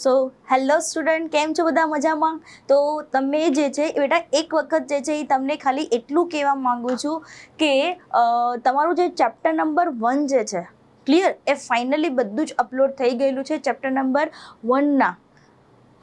So hello student, કેમ છો બધા? મજામાં? તો તમે જે છે બેટા એક વખત જે છે એ તમને ખાલી એટલું કહેવા માંગુ છું કે તમારું જે ચેપ્ટર નંબર 1 જે છે ક્લિયર, એ ફાઇનલી બધું જ અપલોડ થઈ ગયેલું છે ચેપ્ટર નંબર 1ના.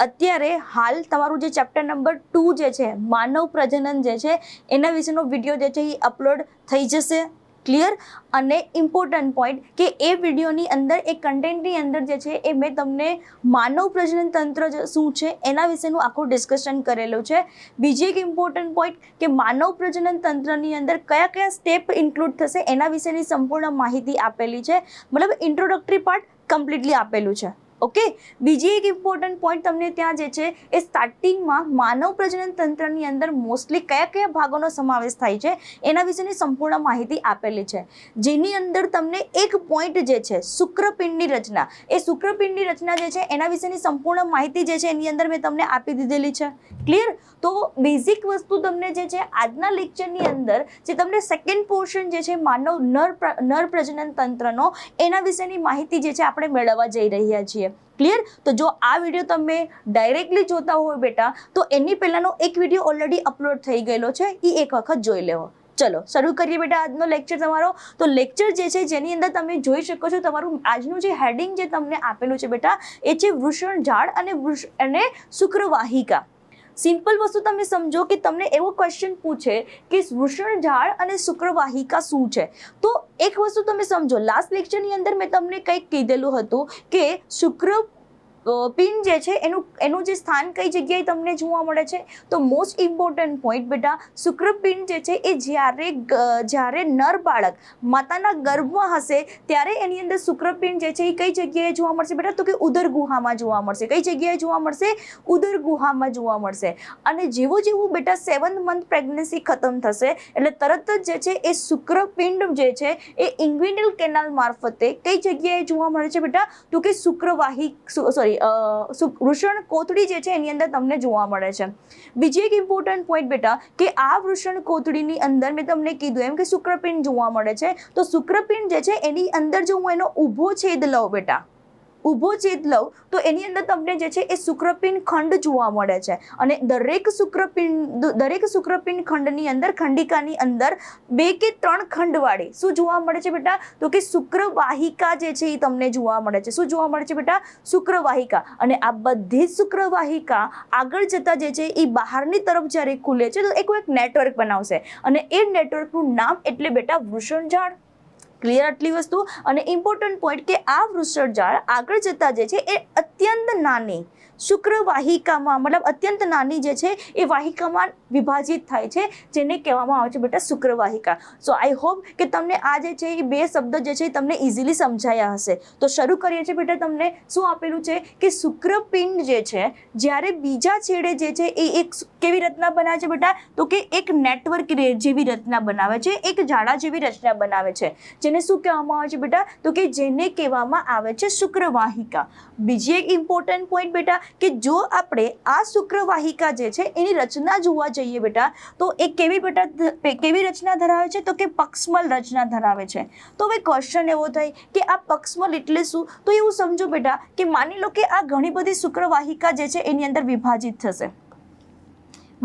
અત્યારે હાલ તમારું જે ચેપ્ટર નંબર 2 જે છે માનવ પ્રજનન જે છે એના વિશેનો વિડીયો જે છે એ અપલોડ થઈ જશે. ક્લિયર? અને ઇમ્પોર્ટન્ટ પોઈન્ટ કે એ વિડીયોની અંદર એ કન્ટેન્ટની અંદર જે છે એ મેં તમને માનવ પ્રજનન તંત્ર શું છે એના વિશેનું આખું ડિસ્કશન કરેલું છે. બીજી એક ઇમ્પોર્ટન્ટ પોઈન્ટ કે માનવ પ્રજનન તંત્રની અંદર કયા કયા સ્ટેપ ઇન્ક્લુડ થશે એના વિશેની સંપૂર્ણ માહિતી આપેલી છે. મતલબ ઇન્ટ્રોડક્ટરી પાર્ટ કમ્પ્લીટલી આપેલું છે. ઓકે. બીજી એક ઇમ્પોર્ટન્ટ પોઈન્ટ તમને ત્યાં જે છે એ સ્ટાર્ટિંગમાં માનવ પ્રજનન તંત્રની અંદર મોસ્ટલી કયા કયા ભાગોનો સમાવેશ થાય છે એના વિશેની સંપૂર્ણ માહિતી આપેલી છે. જેની અંદર તમને એક પોઈન્ટ જે છે શુક્રપિંડની રચના, એ શુક્રપિંડની રચના જે છે એના વિશેની સંપૂર્ણ માહિતી જે છે એની અંદર મેં તમને આપી દીધેલી છે. ક્લિયર? તો બેઝિક વસ્તુ તમને જે છે આજના લેક્ચરની અંદર જે તમને સેકન્ડ પોર્શન જે છે માનવ નર પ્રજનન તંત્રનો એના વિશેની માહિતી જે છે આપણે મેળવવા જઈ રહ્યા છીએ. ક્લિયર? તો જો આ વિડીયો તમે ડાયરેક્ટલી જોતા હોય બેટા તો એની પહેલાનો એક વિડીયો ઓલરેડી અપલોડ થઈ ગયેલો છે, એ એક વખત જોઈ લેવો. ચલો શરૂ કરીએ બેટા આજનો લેક્ચર તમારો. તો લેક્ચર જે છે જેની અંદર તમે જોઈ શકો છો તમારું આજનું જે હેડિંગ જે તમને આપેલું છે બેટા એ છે વૃષણજાળ અને શુક્રવાહિકા. સિમ્પલ વસ્તુ તમે સમજો કે તમને એવો ક્વેશ્ચન પૂછે કે વૃષણજાળ અને શુક્રવાહિકા શું છે, તો એક વસ્તુ તમે સમજો. લાસ્ટ લેક્ચરની અંદર મેં તમને કંઈક કીધેલું હતું કે શુક્રપિંડ જે છે એનું જે સ્થાન કઈ જગ્યાએ તમને જોવા મળે છે. તો મોસ્ટ ઇમ્પોર્ટન્ટ પોઈન્ટ બેટા, શુક્રપિંડ જે છે એ જ્યારે નર બાળક માતાના ગર્ભમાં હશે ત્યારે એની અંદર શુક્રપિંડ જે છે એ કઈ જગ્યાએ જોવા મળશે બેટા? તો કે ઉદર ગુહામાં જોવા મળશે. કઈ જગ્યાએ જોવા મળશે? ઉદર ગુહામાં જોવા મળશે. અને જેવું બેટા 7th મંથ પ્રેગ્નન્સી ખતમ થશે એટલે તરત જ જે છે એ શુક્રપિંડ જે છે એ ઇન્ગ્વિનલ કેનાલ મારફતે કઈ જગ્યાએ જોવા મળે છે બેટા? તો કે વૃષણ કોથળી જે છે એની અંદર તમને જોવા મળે છે. બીજી એક ઇમ્પોર્ટન્ટ પોઈન્ટ બેટા કે આ વૃષણ કોથળીની અંદર મેં તમને કીધું એમ કે શુક્રપિંડ જોવા મળે છે. તો શુક્રપિંડ જે છે એની અંદર જો હું એનો ઊભો છેદ લઉં બેટા, ઊભો છેદ લઉં તો એની અંદર તમને જે છે એ શુક્રપિંડ ખંડ જોવા મળે છે. અને દરેક શુક્રપિંડ ખંડની અંદર ખંડિકાની અંદર 2 કે 3 ખંડવાળી શું જોવા મળે છે બેટા? તો કે શુક્રવાહિકા જે છે એ તમને જોવા મળે છે. શું જોવા મળે છે બેટા? શુક્રવાહિકા. અને આ બધી જ શુક્રવાહિકા આગળ જતા જે છે એ બહારની તરફ જ્યારે ખુલે છે તો એક નેટવર્ક બનાવશે અને એ નેટવર્કનું નામ એટલે બેટા વૃષણજાળ. ક્લિયર આટલી વસ્તુ? અને ઇમ્પોર્ટન્ટ પોઈન્ટ કે આ વૃષણજાળ આગળ જતા જે છે એ અત્યંત નાની શુક્રવાહિકામાં, મતલબ અત્યંત નાની જે છે એ વાહિકામાં વિભાજિત થાય છે, જેને કહેવામાં આવે છે બેટા શુક્રવાહિકા. સો આઈ હોપ કે તમને આ જે છે એ 2 શબ્દ જે છે તમને ઇઝીલી સમજાયા હશે. તો શરૂ કરીએ છીએ બેટા. તમને શું આપેલું છે કે શુક્રપિંડ જે છે જ્યારે બીજા છેડે જે છે એ એક કેવી રચના બનાવે છે બેટા? તો કે એક નેટવર્ક જેવી રચના બનાવે છે, એક જાળા જેવી રચના બનાવે છે, જેને શું કહેવામાં આવે છે બેટા? તો કે જેને કહેવામાં આવે છે શુક્રવાહિકા. બીજી એક ઇમ્પોર્ટન્ટ પોઈન્ટ બેટા કે જો આપણે આ શુક્રવાહિકા જે છે એની રચના જોવા જઈએ બેટા તો એ કેવી રચના ધરાવે છે? તો કે પક્ષમલ રચના ધરાવે છે. તો હવે ક્વેશ્ચન એવો થાય કે આ પક્ષમલ એટલે શું? તો એવું સમજો બેટા કે માની લો કે આ ઘણી બધી શુક્રવાહિકા જે છે એની અંદર વિભાજિત થશે.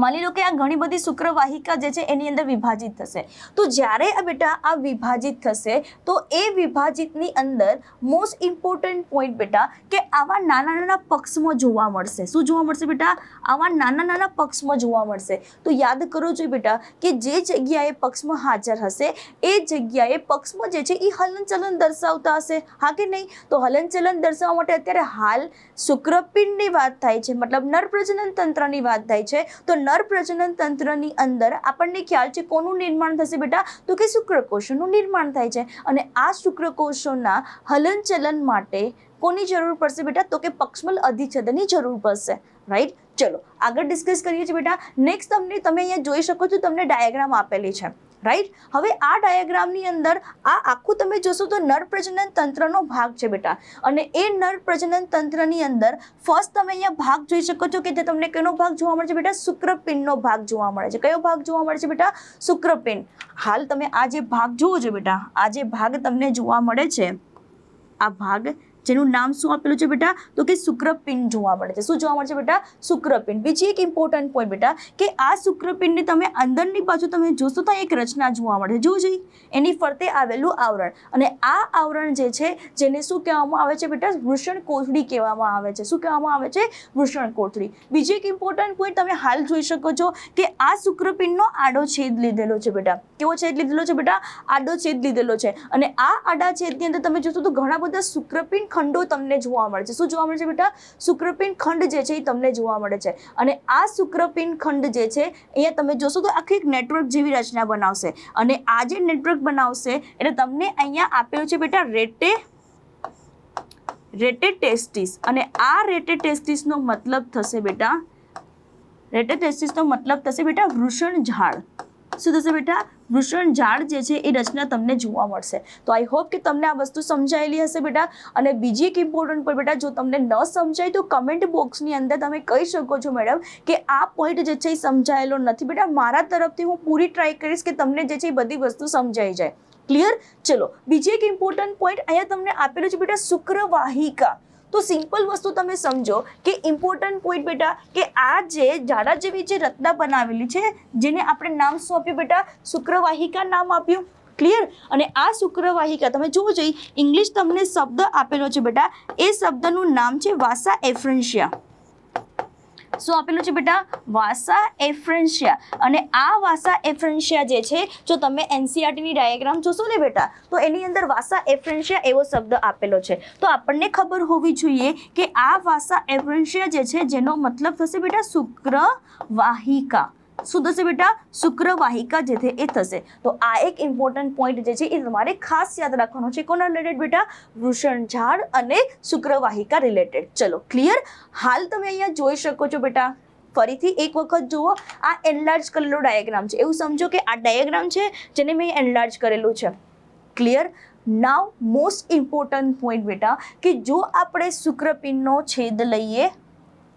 માની લો કે આ ઘણી બધી શુક્રવાહિકા જે છે એની અંદર વિભાજિત થશે. તો જ્યારે બેટા આ વિભાજિત થશે તો એ વિભાજિતની અંદર મોસ્ટ ઇમ્પોર્ટન્ટ પોઈન્ટ બેટા કે આવા નાના નાના પક્ષમાં જોવા મળશે. શું જોવા મળશે બેટા? આવા નાના નાના પક્ષમાં જોવા મળશે. તો યાદ કરો છો બેટા કે જે જગ્યાએ પક્ષમાં હાજર હશે એ જગ્યાએ પક્ષમાં જે છે એ હલનચલન દર્શાવતા હશે. હા કે નહીં? તો હલનચલન દર્શાવવા માટે અત્યારે હાલ શુક્રપિંડની વાત થાય છે, મતલબ નર પ્રજનન તંત્રની વાત થાય છે. તો નર પ્રજનન તંત્રની અંદર આપણને ખ્યાલ છે કોનું નિર્માણ થશે બેટા? તો કે શુક્રકોષોનું નિર્માણ થાય છે. અને આ શુક્રકોષોના હલનચલન માટે કોની જરૂર પડશે બેટા? તો કે પક્ષમલ અધિચ્છદની જરૂર પડશે. રાઈટ? ચલો આગળ ડિસ્કસ કરીએ છીએ બેટા. નેક્સ્ટ તમે અહીંયા જોઈ શકો છો, તમને ડાયાગ્રામ આપેલી છે. રાઈટ? હવે આ ડાયાગ્રામની અંદર આ આખું તમે જોશો તો નર પ્રજનન તંત્રનો ભાગ છે બેટા. અને એ નર પ્રજનન તંત્રની અંદર ફર્સ્ટ તમે અહીંયા ભાગ જોઈ શકો છો કે જે તમને કયો ભાગ જોવા મળે છે બેટા? શુક્રપિંડનો ભાગ જોવા મળે છે. કયો ભાગ જોવા મળે છે બેટા? શુક્રપિંડ. હાલ તમે આ જે ભાગ જુઓ છો બેટા, આ જે ભાગ તમને જોવા મળે છે આ ભાગ જેનું નામ શું આપેલું છે બેટા? તો કે શુક્રપિંડ જોવા મળે છે. શું જોવા મળે છે બેટા? શુક્રપિંડ. બીજી એક ઇમ્પોર્ટન્ટ પોઈન્ટ બેટા કે આ શુક્રપિંડની તમે અંદરની બાજુ તમે જોશો તો એક રચના જોવા મળે છે. જોજો એની ફરતે આવેલું આવરણ, અને આ આવરણ જે છે જેને શું કહેવામાં આવે છે બેટા? વૃષણ કોથળી કહેવામાં આવે છે. શું કહેવામાં આવે છે? વૃષણ કોથળી. બીજી એક ઇમ્પોર્ટન્ટ પોઈન્ટ તમે હાલ જોઈ શકો છો કે આ શુક્રપિંડનો આડો છેદ લીધેલો છે બેટા. કેવો છેદ લીધેલો છે બેટા? આડો છેદ લીધેલો છે. અને આ આડા છેદની અંદર તમે જોશો તો ઘણા બધા શુક્રપિંડ ખંડો તમને જોવા મળે છે. શું જોવા મળે છે બેટા? શુક્રપિંડ ખંડ જે છે એ તમને જોવા મળે છે. અને આ શુક્રપિંડ ખંડ જે છે અહીંયા તમે જોશો તો આખી એક નેટવર્ક જેવી રચના બનાવશે. અને આ જે નેટવર્ક બનાવશે એટલે તમને અહીંયા આપેલું છે બેટા રેટેટેસ્ટિસ. અને આ રેટેટેસ્ટિસનો મતલબ થશે બેટા, રેટેટેસ્ટિસનો મતલબ થશે બેટા વૃષણ ઝાડ. શું થશે બેટા? વૃષણ ઝાડ જે છે એ રચના તમને જોવા મળશે. તો આઈ હોપ કે તમને આ વસ્તુ સમજાયેલી હશે બેટા. અને બીજી એક ઇમ્પોર્ટન્ટ પોઈન્ટ બેટા, જો તમને ન સમજાય તો કમેન્ટ બોક્સની અંદર તમે કહી શકો છો મેડમ કે આ પોઈન્ટ જે છે એ સમજાયેલો નથી બેટા. મારા તરફથી હું પૂરી ટ્રાય કરીશ કે તમને જે છે એ બધી વસ્તુ સમજાઈ જાય. ક્લિયર? ચલો બીજી એક ઇમ્પોર્ટન્ટ પોઈન્ટ અહીંયા તમને આપેલું છે બેટા શુક્રવાહિકા. તો સિમ્પલ વસ્તુ તમે સમજો કે ઇમ્પોર્ટન્ટ પોઈન્ટ બેટા કે આ જે ઝાડા જેવી જે રચના બનાવેલી છે જેને આપણે નામ શું આપ્યું બેટા? શુક્રવાહિકા નામ આપ્યું. ક્લિયર? અને આ શુક્રવાહિકા તમે જુઓ જોઈએ ઇંગ્લિશ તમને શબ્દ આપેલો છે બેટા, એ શબ્દનું નામ છે વાસા એફ્રેન્શિયા. શું આપેલું છે બેટા? વાસા એફ્રેન્શિયા. અને આ વાસા એફ્રેન્શિયા જે છે જો તમે એનસીઈઆરટીની ડાયાગ્રામ જોશો ને બેટા તો એની અંદર વાસા એફ્રેન્શિયા એવો શબ્દ આપેલો છે. તો આપણને ખબર હોવી જોઈએ કે આ વાસા એફ્રેન્શિયા જે છે જેનો મતલબ થશે બેટા શુક્રવાહિકા. શું થશે બેટા? શુક્રવાહિકા જે છે એ થશે. તો આ એક ઇમ્પોર્ટન્ટ પોઈન્ટ જે છે એ તમારે ખાસ યાદ રાખવાનો છે. કોના રિલેટેડ બેટા? વૃષણ ઝાડ અને શુક્રવાહિકા રિલેટેડ. ચલો ક્લિયર? હાલ તમે અહીંયા જોઈ શકો છો બેટા, ફરીથી એક વખત જુઓ, આ એનલાર્જ કરેલો ડાયાગ્રામ છે. એવું સમજો કે આ ડાયાગ્રામ છે જેને મેં એનલાર્જ કરેલું છે. ક્લિયર? નાવ મોસ્ટ ઇમ્પોર્ટન્ટ પોઈન્ટ બેટા કે જો આપણે શુક્રપિંડનો છેદ લઈએ,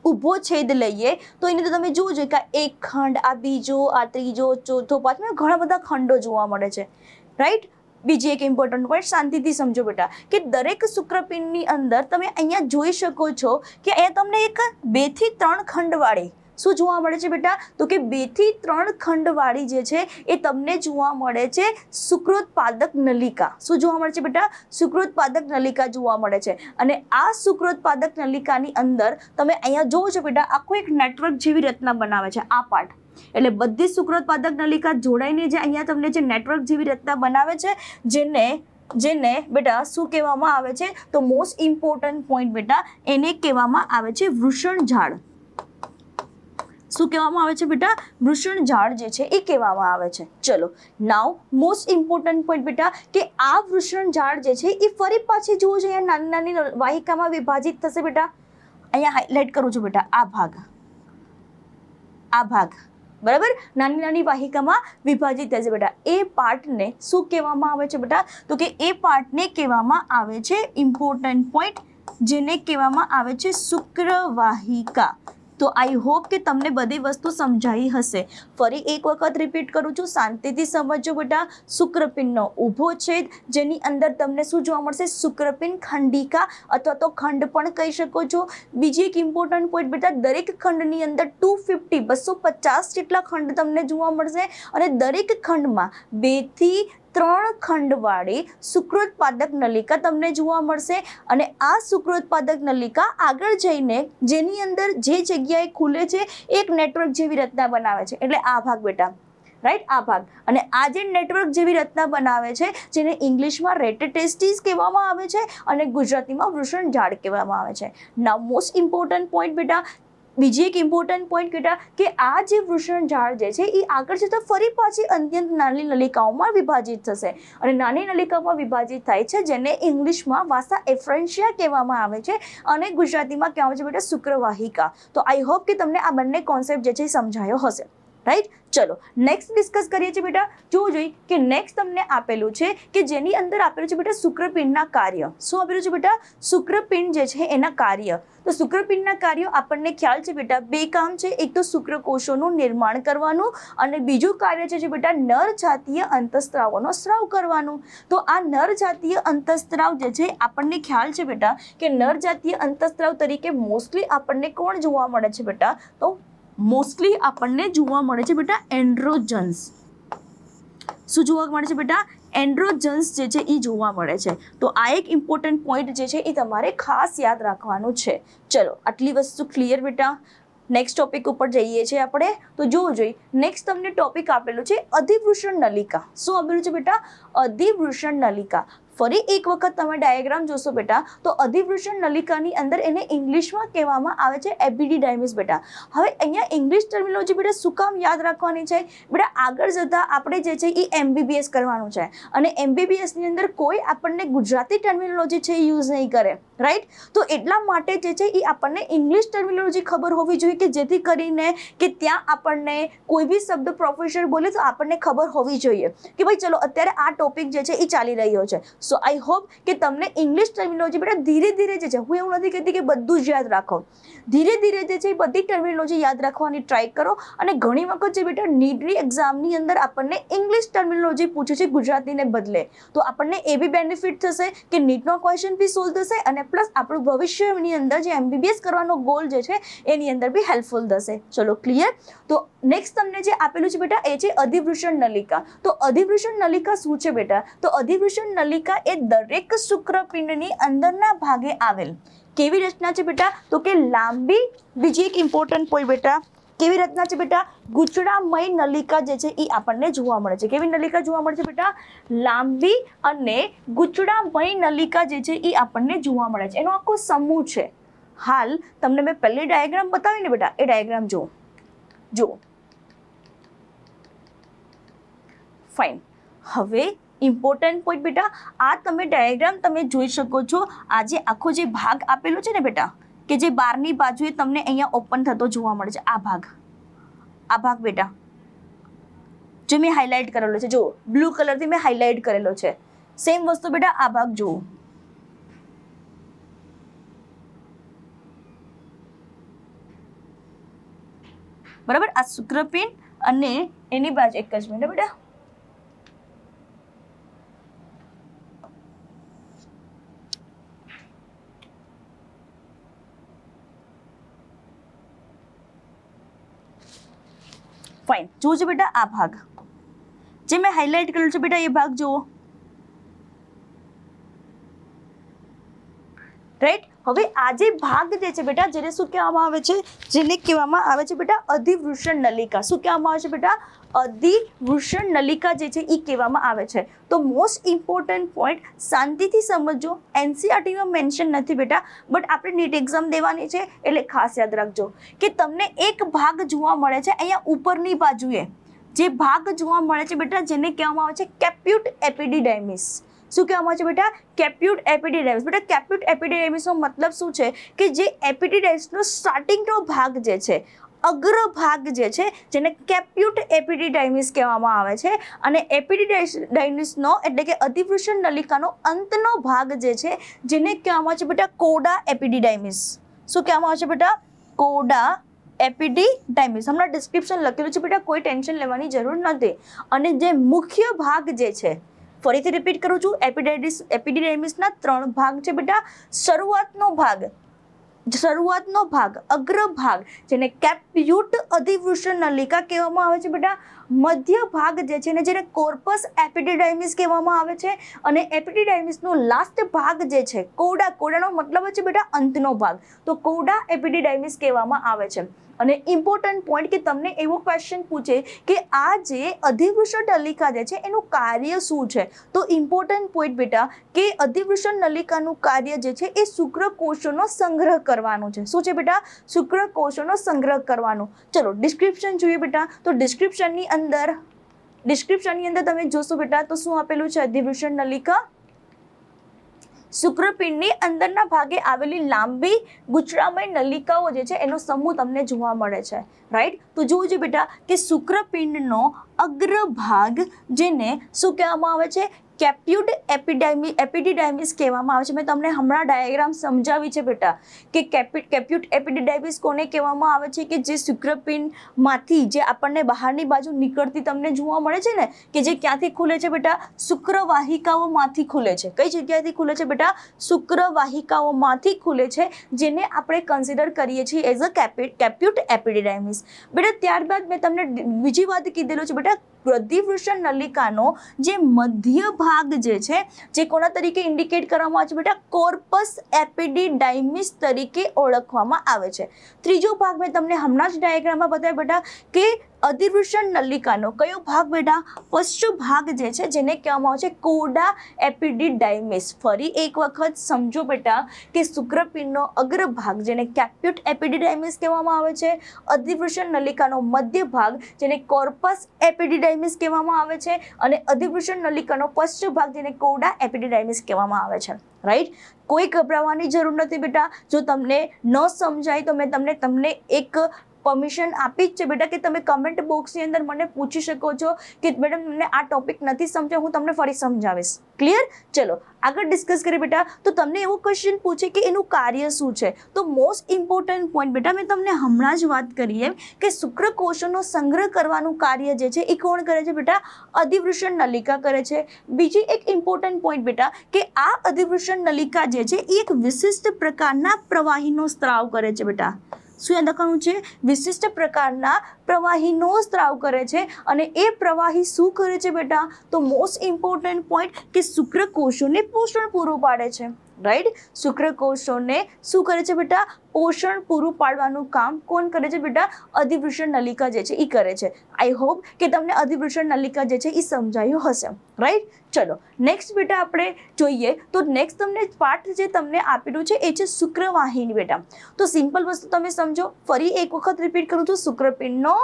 ઊભો છેદ લઈએ તો એની અંદર તમે જુઓ જોઈએ કે એક ખંડ, આ બીજો, આ ત્રીજો, ચોથો, પાંચમો, ઘણા બધા ખંડો જોવા મળે છે. રાઈટ? બીજી એક ઇમ્પોર્ટન્ટ પોઈન્ટ શાંતિથી સમજો બેટા કે દરેક શુક્રપિંડની અંદર તમે અહીંયા જોઈ શકો છો કે અહીંયા તમને એક 2 થી 3 ખંડવાળી શું જોવા મળે છે બેટા? તો કે 2 થી 3 ખંડવાળી જે છે એ તમને જોવા મળે છે શુક્રોત્પાદક નલિકા. શું જોવા મળે છે બેટા? શુક્રોત્પાદક નલિકા જોવા મળે છે. અને આ શુક્રોત્પાદક નલિકાની અંદર તમે અહીંયા જોવો છો બેટા આખું એક નેટવર્ક જેવી રચના બનાવે છે આ પાર્ટ. એટલે બધી શુક્રોત્પાદક નલિકા જોડાઈને જે અહીંયા તમને જે નેટવર્ક જેવી રચના બનાવે છે જેને બેટા શું કહેવામાં આવે છે? તો મોસ્ટ ઇમ્પોર્ટન્ટ પોઈન્ટ બેટા એને કહેવામાં આવે છે વૃષણ ઝાડ. શું કહેવામાં આવે છે બેટા? વૃષણ ઝાડ જે છે એ કહેવામાં આવે છે. ચલો નાવ મોસ્ટ ઇમ્પોર્ટન્ટ પોઈન્ટ બેટા કે આ વૃષણ ઝાડ જે છે એ ફરી પાછી જુઓ છો અહીંયા નાની નાની વાહિકામાં વિભાજિત થશે બેટા. અહીંયા હાઇલાઇટ કરું છું બેટા, આ ભાગ બરાબર નાની નાની વાહિકામાં વિભાજિત થશે બેટા. એ પાર્ટને શું કહેવામાં આવે છે બેટા? તો કે એ પાર્ટને કહેવામાં આવે છે ઇમ્પોર્ટન્ટ પોઈન્ટ જેને કહેવામાં આવે છે શુક્રવાહિકા. તો આઈ હોપ કે તમને બધી વસ્તુ સમજાઈ હશે. ફરી એક વખત રિપીટ કરું છું, શાંતિથી સમજો બેટા. શુક્રપિંડનો ઊભો છેદ જેની અંદર તમને શું જોવા મળશે? શુક્રપિંડ ખંડિકા અથવા તો ખંડ પણ કહી શકો છો. બીજી એક ઇમ્પોર્ટન્ટ પોઈન્ટ બેટા દરેક ખંડની અંદર 250 જેટલા ખંડ તમને જોવા મળશે અને દરેક ખંડમાં 2 થી 3 ખંડવાળી શુક્રોત્પાદક નલિકા તમને જોવા મળશે. અને આ શુક્રોત્પાદક નલિકા આગળ જઈને જેની અંદર જે જગ્યાએ ખુલે છે એક નેટવર્ક જેવી રચના બનાવે છે. એટલે આ ભાગ બેટા, રાઈટ? આ ભાગ. અને આ જે નેટવર્ક જેવી રચના બનાવે છે જેને ઇંગ્લિશમાં રેટેટેસ્ટિસ કહેવામાં આવે છે અને ગુજરાતીમાં વૃષણ ઝાડ કહેવામાં આવે છે. નાઉ મોસ્ટ ઇમ્પોર્ટન્ટ પોઈન્ટ બેટા, બીજી એક ઇમ્પોર્ટન્ટ પોઈન્ટ બેટા કે આ જે વૃષણ ઝાડ જે છે એ આગળ જતાં ફરી પાછી અત્યંત નાની નલિકાઓમાં વિભાજિત થશે. અને નાની નલિકાઓમાં વિભાજિત થાય છે જેને ઇંગ્લિશમાં વાસા એફ્રેન્શિયા કહેવામાં આવે છે અને ગુજરાતીમાં કહેવામાં આવે છે બેટા શુક્રવાહિકા. તો આઈ હોપ કે તમને આ બંને કોન્સેપ્ટ જે છે એ સમજાયો હશે. રાઈટ. ચલો નેક્સ્ટ ડિસ્કસ કરીએ છીએ બેટા. જોવું જોઈએ કે નેક્સ્ટ તમને આપેલું છે કે જેની અંદર આપેલું છે બેટા શુક્રપિંડના કાર્ય. શું આપેલું છે બેટા? શુક્રપિંડ જે છે એના કાર્ય. તો શુક્રપિંડના કાર્યો આપણને ખ્યાલ છે બેટા, બે કામ છે. એક તો શુક્રકોષોનું નિર્માણ કરવાનું અને બીજું કાર્ય છે બેટા નર જાતીય અંતઃસ્ત્રાવોનો સ્ત્રાવ કરવાનું. તો આ નર જાતીય અંતઃસ્ત્રાવ જે છે આપણને ખ્યાલ છે બેટા કે નર જાતીય અંતઃસ્ત્રાવ તરીકે મોસ્ટલી આપણને કોણ જોવા મળે છે બેટા? તો મોસ્ટલી આપણને જોવા મળે છે બેટા એન્ડ્રોજન્સ. શું જોવા મળે છે બેટા? એન્ડ્રોજન્સ જે છે એ જોવા મળે છે. તો આ એક ઇમ્પોર્ટન્ટ પોઈન્ટ જે છે એ તમારે ખાસ યાદ રાખવાનું છે. ચલો આટલી વસ્તુ ક્લિયર બેટા. નેક્સ્ટ ટોપિક ઉપર જઈએ છીએ આપણે. તો જોવું જોઈએ નેક્સ્ટ તમને ટોપિક આપેલું છે અધિવૃષણ નલિકા. શું આપેલું છે બેટા? અધિવૃષણ નલિકા. ફરી એક વખત તમે ડાયાગ્રામ જોશો બેટા તો અધિવૃષણ નલિકાની અંદર એને ઇંગ્લિશમાં કહેવામાં આવે છે એપિડિડાયમિસ બેટા. હવે અહીંયા ઇંગ્લિશ ટર્મિનોલોજી બેટા શું કામ યાદ રાખવાની છે બેટા? આગળ જતાં આપણે જે છે એ MBBS કરવાનું છે અને MBBSની અંદર કોઈ આપણને ગુજરાતી ટર્મિનોલોજી છે એ યુઝ નહીં કરે, રાઈટ. તો એટલા માટે જે છે એ આપણને ઇંગ્લિશ ટર્મિનોલોજી ખબર હોવી જોઈએ કે જેથી કરીને કે ત્યાં આપણને કોઈ બી શબ્દ પ્રોફેસર બોલે તો આપણને ખબર હોવી જોઈએ કે ભાઈ ચલો અત્યારે આ ટોપિક જે છે એ ચાલી રહ્યો છે. સો આઈ હોપ કે તમને ઇંગ્લિશ ટર્મિનોલોજી બેટા ધીરે ધીરે જે છે, હું એવું નથી કહેતી કે બધું જ યાદ રાખો, ધીરે ધીરે જે છે એ બધી ટર્મિનોલોજી યાદ રાખવાની ટ્રાય કરો. અને ઘણી વખત જે બેટા નીટની એક્ઝામની અંદર આપણને ઇંગ્લિશ ટર્મિનોલોજી પૂછે છે ગુજરાતીને બદલે, તો આપણને એ બી બેનિફિટ થશે કે નીટનો ક્વેશ્ચન બી સોલ્વ થશે અને પ્લસ આપણું ભવિષ્યની અંદર જે MBBS કરવાનો ગોલ જે છે એની અંદર બી હેલ્પફુલ થશે. ચલો ક્લિયર. તો નેક્સ્ટ તમને જે આપેલું છે બેટા એ છે અધિવૃષણ નલિકા. તો અધિવૃષણ નલિકા શું છે બેટા? તો અધિવૃષણ નલિકા એ દરેક શુક્રપિંડની અંદરના ભાગે આવેલ કેવી રચના છે બેટા? તો કે લાંબી. બીજી એક ઇમ્પોર્ટન્ટ પોઈન્ટ બેટા, કેવી રચના છે બેટા? ગુચડામય નલિકા જે છે એ આપણને જોવા મળે છે. કેવી નલિકા જોવા મળે છે બેટા? લાંબી અને ગુચડામય નલિકા જે છે એ આપણને જોવા મળે છે. એનો આખો સમૂહ છે. હાલ તમને મેં પહેલી ડાયાગ્રામ બતાવી ને બેટા, એ ડાયાગ્રામ જુઓ. ફાઇન. હવે ઇમ્પોર્ટન્ટ પોઈન્ટ બેટા, આ તમે ડાયાગ્રામ તમે જોઈ શકો છો. આ જે આખો જે ભાગ આપેલો છે ને બેટા કે જે બહારની બાજુએ તમને અહીંયા ઓપન થતો જોવા મળે છે, આ ભાગ બેટા જે મેં હાઇલાઇટ કરેલો છે, જુઓ બ્લુ કલરથી મેં હાઇલાઇટ કરેલો છે. સેમ વસ્તુ બેટા આ ભાગ જુઓ. બરાબર. આ શુક્રપિંડ અને એની બાજુ એક જ મિનિટ બેટા. ફાઇન. જોજો બેટા આ ભાગ જે મેં હાઇલાઇટ કરેલું છે બેટા, એ ભાગ જુઓ, રાઈટ. હવે આ જે ભાગ જે છે બેટા જેને શું કહેવામાં આવે છે? જેને કહેવામાં આવે છે બેટા અધિવૃષણ નલિકા. શું કહેવામાં આવે છે બેટા? અધિવૃષણ નલિકા જે છે એ કહેવામાં આવે છે. તો મોસ્ટ ઇમ્પોર્ટન્ટ પોઈન્ટ શાંતિથી સમજો. NCERTમાં મેન્શન નથી બેટા, બટ આપણે નીટ એક્ઝામ દેવાની છે એટલે ખાસ યાદ રાખજો કે તમને એક ભાગ જોવા મળે છે અહીંયા ઉપરની બાજુએ. જે ભાગ જોવા મળે છે બેટા જેને કહેવામાં આવે છે કેપ્યુટ એપિડિડાયમિસ. શું કહેવામાં આવે છે બેટા? કેપ્યુટ એપિડિડાયમિસ. બેટા કેપ્યુટ એપિડિડાયમિસનો મતલબ શું છે કે જે એપિડિડાયમિસનો સ્ટાર્ટિંગનો ભાગ જે છે, અગ્ર ભાગ જે છે જેને કેપ્યુટ એપિડિડાયમિસ કહેવામાં આવે છે, અને એપિડિડાયમિસનો એટલે કે અધિવૃષણ નલિકાનો અંતનો ભાગ જે છે જેને કહેવામાં આવે છે બેટા કોડા એપિડિડાયમિસ. શું કહેવામાં આવે છે બેટા? કોડા એપિડિડાયમિસ. હમણાં ડિસ્ક્રિપ્શન લખેલું છે બેટા, કોઈ ટેન્શન લેવાની જરૂર નથી. અને જે મુખ્ય ભાગ જે છે, ફરીથી રિપીટ કરું છું, એપિડિડાયમિસના 3 ભાગ છે બેટા. શરૂઆતનો ભાગ અગ્ર ભાગ જેને કેપ્યુટ અધિવૃષણ નલિકા કહેવામાં આવે છે બેટા. મધ્ય ભાગ જે છે ને જેને કોર્પસ એપિડિડાયમિસ કહેવામાં આવે છે, અને એપિડિડાયમિસનો લાસ્ટ ભાગ જે છે કોડાનો મતલબ છે બેટા અંતનો ભાગ, તો કોડા એપિડિડાયમિસ કહેવામાં આવે છે. અને ઇમ્પોર્ટન્ટ પોઈન્ટ કે તમને એવો ક્વેશ્ચન પૂછે કે આ જે અધિવૃષણ નલિકા જે છે એનું કાર્ય શું છે? તો ઇમ્પોર્ટન્ટ પોઈન્ટ બેટા કે અધિવૃષણ નલિકાનું કાર્ય જે છે એ શુક્રકોષોનો સંગ્રહ કરવાનું છે. શું છે બેટા? શુક્રકોષોનો સંગ્રહ કરવાનું. ચલો ડિસ્ક્રિપ્શન જોઈએ બેટા. તો ડિસ્ક્રિપ્શનની અંદર તમે જોશો બેટા તો શું આપેલું છે? અધિવૃષણ નલિકા શુક્રપિંડની અંદરના ભાગે આવેલી લાંબી ગુચડામય નલિકાઓ જે છે એનો સમૂહ તમને જોવા મળે છે, રાઈટ. તો જોજો બેટા કે શુક્રપિંડનો અગ્રભાગ જેને શું કહેવામાં આવે છે, કેપ્યુડ એપિડિડાયમિસ કહેવામાં આવે છે. મેં તમને હમણાં ડાયાગ્રામ સમજાવી છે બેટા કે કેપ્યુડ એપિડિડાયમિસ કોને કહેવામાં આવે છે, કે જે શુક્રપિંડમાંથી જે આપણને બહારની બાજુ નીકળતી તમને જોવા મળે છે ને, કે જે ક્યાંથી ખુલે છે બેટા, શુક્રવાહિકાઓમાંથી ખુલે છે. કઈ જગ્યાએથી ખુલે છે બેટા, શુક્રવાહિકાઓમાંથી ખુલે છે, જેને આપણે કન્સિડર કરીએ છીએ એઝ અ કેપ્યુડ એપિડિડાયમિસ. બેટા ત્યારબાદ મેં તમને બીજી વાત કીધેલું છે બેટા, પ્રતિવૃષણ નલિકાનો જે મધ્ય ભાગ જે છે, જે કોના તરીકે ઇન્ડિકેટ કરવામાં આવે છે બેટા, કોર્પસ એપિડિડાયમિસ તરીકે ઓળખવામાં આવે છે. ત્રીજો ભાગ મેં તમને હમણાં જ ડાયાગ્રામમાં બતાવ્યો બેટા કે અધિવૃષણ નલિકાનો કયો ભાગ બેટા, પશ્ચ ભાગ જે છે જેને કહેવામાં આવે છે કોડા એપિડિડાયમિસ. ફરી એક વખત સમજો બેટા કે શુક્રપિંડનો અગ્રભાગ જેને કેપ્યુડ એપિડિડાયમિસ કહેવામાં આવે છે, અધિવૃષણ નલિકાનો મધ્ય ભાગ જેને કોર્પસ એપિડિડાયમિસ કહેવામાં આવે છે, અને અધિવૃષણ નલિકાનો પશ્ચ ભાગ જેને કોડા એપિડિડાયમિસ કહેવામાં આવે છે, રાઈટ. કોઈ ગભરાવાની જરૂર નથી બેટા. જો તમને ન સમજાય તો મેં તમને એક પરમિશન આપી જ છે બેટા કે તમે કમેન્ટ બોક્સની અંદર મને પૂછી શકો છો કે મેડમ મને આ ટોપિક નથી સમજાય, હું તમને ફરી સમજાવીશ. ક્લિયર? ચલો આગળ ડિસ્કસ કરીએ બેટા. તો તમને એવો ક્વેશ્ચન પૂછે કે એનું કાર્ય શું છે, તો મોસ્ટ ઇમ્પોર્ટન્ટ પોઈન્ટ બેટા મેં તમને હમણાં જ વાત કરી એમ કે શુક્રકોષોનો સંગ્રહ કરવાનું કાર્ય જે છે એ કોણ કરે છે બેટા, અધિવૃષણ નલિકા કરે છે. બીજી એક ઇમ્પોર્ટન્ટ પોઈન્ટ બેટા કે આ અધિવૃષણ નલિકા જે છે એ એક વિશિષ્ટ પ્રકારના પ્રવાહીનો સ્ત્રાવ કરે છે બેટા. શું યાદ રાખવાનું છે, વિશિષ્ટ પ્રકારના પ્રવાહીનો સ્ત્રાવ કરે છે. અને એ પ્રવાહી શું કરે છે બેટા, તો મોસ્ટ ઇમ્પોર્ટન્ટ પોઈન્ટ કે શુક્રકોષોને પોષણ પૂરું પાડે છે, રાઈટ. શુક્રકોષોને શું કરે છે બેટા, પોષણ પૂરું પાડવાનું કામ કોણ કરે છે બેટા, અધિવૃષણ નલિકા જે છે એ કરે છે. આઈ હોપ કે તમને અધિવૃષણ નલિકા જે છે એ સમજાયું હશે, રાઈટ. ચલો નેક્સ્ટ બેટા આપણે જોઈએ તો નેક્સ્ટ તમને પાર્ટ જે તમને આપેલું છે એ છે શુક્રવાહિની બેટા. તો સિમ્પલ વસ્તુ તમે સમજો, ફરી એક વખત રિપીટ કરું છું. શુક્રપિંડનો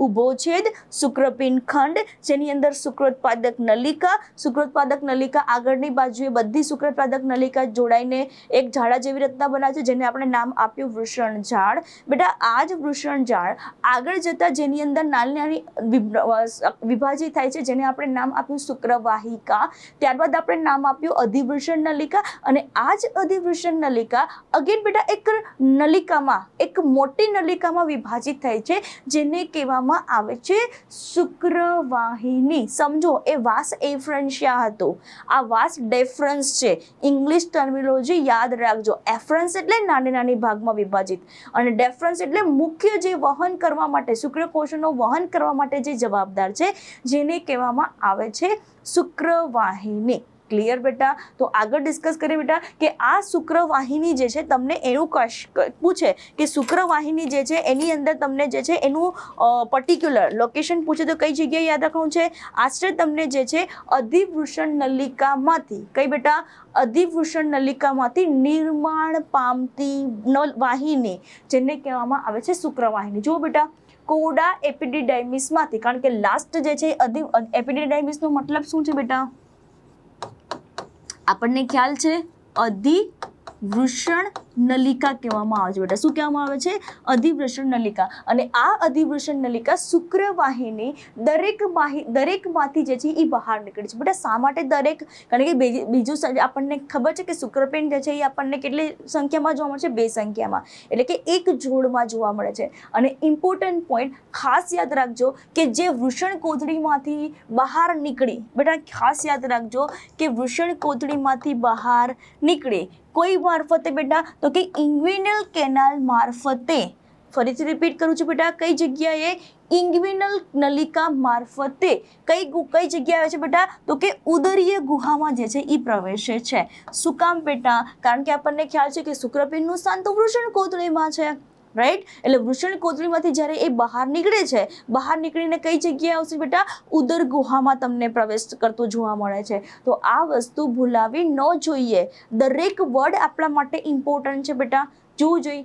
ઊભો છેદ, શુક્રપિંડ ખંડ જેની અંદર શુક્રોત્પાદક નલિકા, શુક્રોત્પાદક નલિકા આગળની બાજુએ બધી શુક્રોત્પાદક નલિકા જોડાઈને એક ઝાડા જેવી રચના બનાવે છે, જેને આપણે નામ આપ્યું વૃષણ ઝાડ. બેટા આ જ વૃષણ ઝાડ આગળ જતા જેની અંદર નાની નાની વિભાજિત થાય છે, જેને આપણે નામ આપ્યું શુક્રવાહિકા. ત્યારબાદ આપણે નામ આપ્યું અધિવૃષણ નલિકા, અને આ જ અધિવૃષણ નલિકા અગેન બેટા એક નલિકામાં, એક મોટી નલિકામાં વિભાજિત થાય છે, જેને કહેવામાં આવે છે શુક્રવાહિની. સમજો એ વાસ એફરન્શિયા હતું, આ વાસ ડેફરન્સ છે. ઇંગ્લિશ ટર્મિનોલોજી યાદ રાખજો. એફરન્સ એટલે નાની નાની ભાગમાં વિભાજિત, અને ડેફરન્સ એટલે મુખ્ય જે વહન કરવા માટે, શુક્રકોષોનો વહન કરવા માટે જે જવાબદાર છે, જેને કહેવામાં આવે છે શુક્રવાહિની. ક્લિયર બેટા? તો આગળ ડિસ્કસ કરીએ બેટા કે આ શુક્રવાહિની જે છે તમને એવું પૂછે કે શુક્રવાહિની જે છે એની અંદર તમને જે છે એનું પર્ટિક્યુલર લોકેશન પૂછે તો કઈ જગ્યાએ યાદ રાખવાનું છે, આશરે તમને જે છે અધિવૃષણ નલિકામાંથી, કઈ બેટા, અધિવૃષણ નલિકામાંથી નિર્માણ પામતી વાહિની જેને કહેવામાં આવે છે શુક્રવાહિની. જો બેટા કોડા એપિડિડાયમિસમાંથી, કારણ કે લાસ્ટ જે છે એપિડિડાયમિસનો મતલબ શું છે બેટા, આપણને ખ્યાલ છે અધિવૃષણ નલિકા કહેવામાં આવે છે બેટા. શું કહેવામાં આવે છે? અધિવૃષણ નલિકા. અને આ અધિવૃષણ નલિકા શુક્રવાહિની દરેકમાંથી જે છે એ બહાર નીકળે છે બેટા. શા માટે દરેક? કારણ કે બીજું આપણને ખબર છે કે શુક્રપિંડ જે છે એ આપણને કેટલી સંખ્યામાં જોવા મળે છે? 2 સંખ્યામાં, એટલે કે એક જોડમાં જોવા મળે છે. અને ઇમ્પોર્ટન્ટ પોઈન્ટ ખાસ યાદ રાખજો કે જે વૃષણ કોથળીમાંથી બહાર નીકળી, બેટા ખાસ યાદ રાખજો કે વૃષણ કોથળીમાંથી બહાર નીકળે કોઈ મારફતે બેટા, તો કે ઇન્ગ્વિનલ કેનાલ મારફતે. ફરીથી રિપીટ કરું છું બેટા, કઈ જગ્યાએ? ઇન્ગ્વિનલ નલિકા મારફતે. કઈ જગ્યાએ આવે છે બેટા, તો કે ઉદરીય ગુહામાં જે છે એ પ્રવેશે છે. શું કામ બેટા? કારણ કે આપણને ખ્યાલ છે કે શુક્રપિંડનું સ્થાન તો વૃષણ કોથળીમાં છે, રાઈટ. એટલે વૃષણ કોથળીમાંથી જ્યારે એ બહાર નીકળે છે, બહાર નીકળીને કઈ જગ્યાએ આવશે બેટા? ઉદર ગુહામાં તમને પ્રવેશ કરતો જોવા મળે છે. તો આ વસ્તુ ભૂલાવી ન જોઈએ. દરેક વર્ડ આપણા માટે ઇમ્પોર્ટન્ટ છે બેટા, જોવું જોઈએ.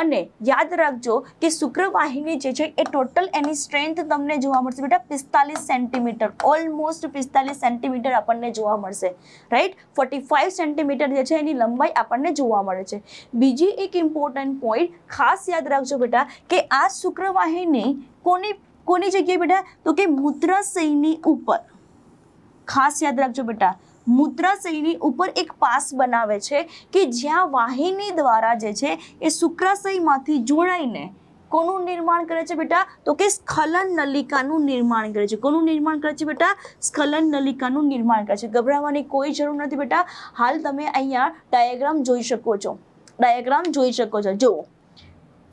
અને યાદ રાખજો કે શુક્રવાહિની જે છે એ ટોટલ એની સ્ટ્રેન્થ તમને જોવા મળશે બેટા 45 સેન્ટીમીટર, ઓલમોસ્ટ 45 સેન્ટીમીટર આપણને જોવા મળશે, રાઈટ. 45 સેન્ટીમીટર જે છે એની લંબાઈ આપણને જોવા મળે છે. બીજી એક ઇમ્પોર્ટન્ટ પોઈન્ટ ખાસ યાદ રાખજો બેટા કે આ શુક્રવાહિની કોની જગ્યાએ બેટા, તો કે મૂત્રાશયની ઉપર. ખાસ યાદ રાખજો બેટા, મૂત્રાશયની ઉપર એક પાસ બનાવે છે કે જ્યાં વાહિની દ્વારા જે છે એ શુક્રાશયમાંથી જોડાઈને કોનું નિર્માણ કરે છે બેટા, તો કે સ્ખલન નલિકાનું નિર્માણ કરે છે. કોનું નિર્માણ કરે છે બેટા? સ્ખલન નલિકાનું નિર્માણ કરે છે. ગભરાવાની કોઈ જરૂર નથી બેટા. હાલ તમે અહીંયા ડાયાગ્રામ જોઈ શકો છો, ડાયાગ્રામ જોઈ શકો છો. જુઓ,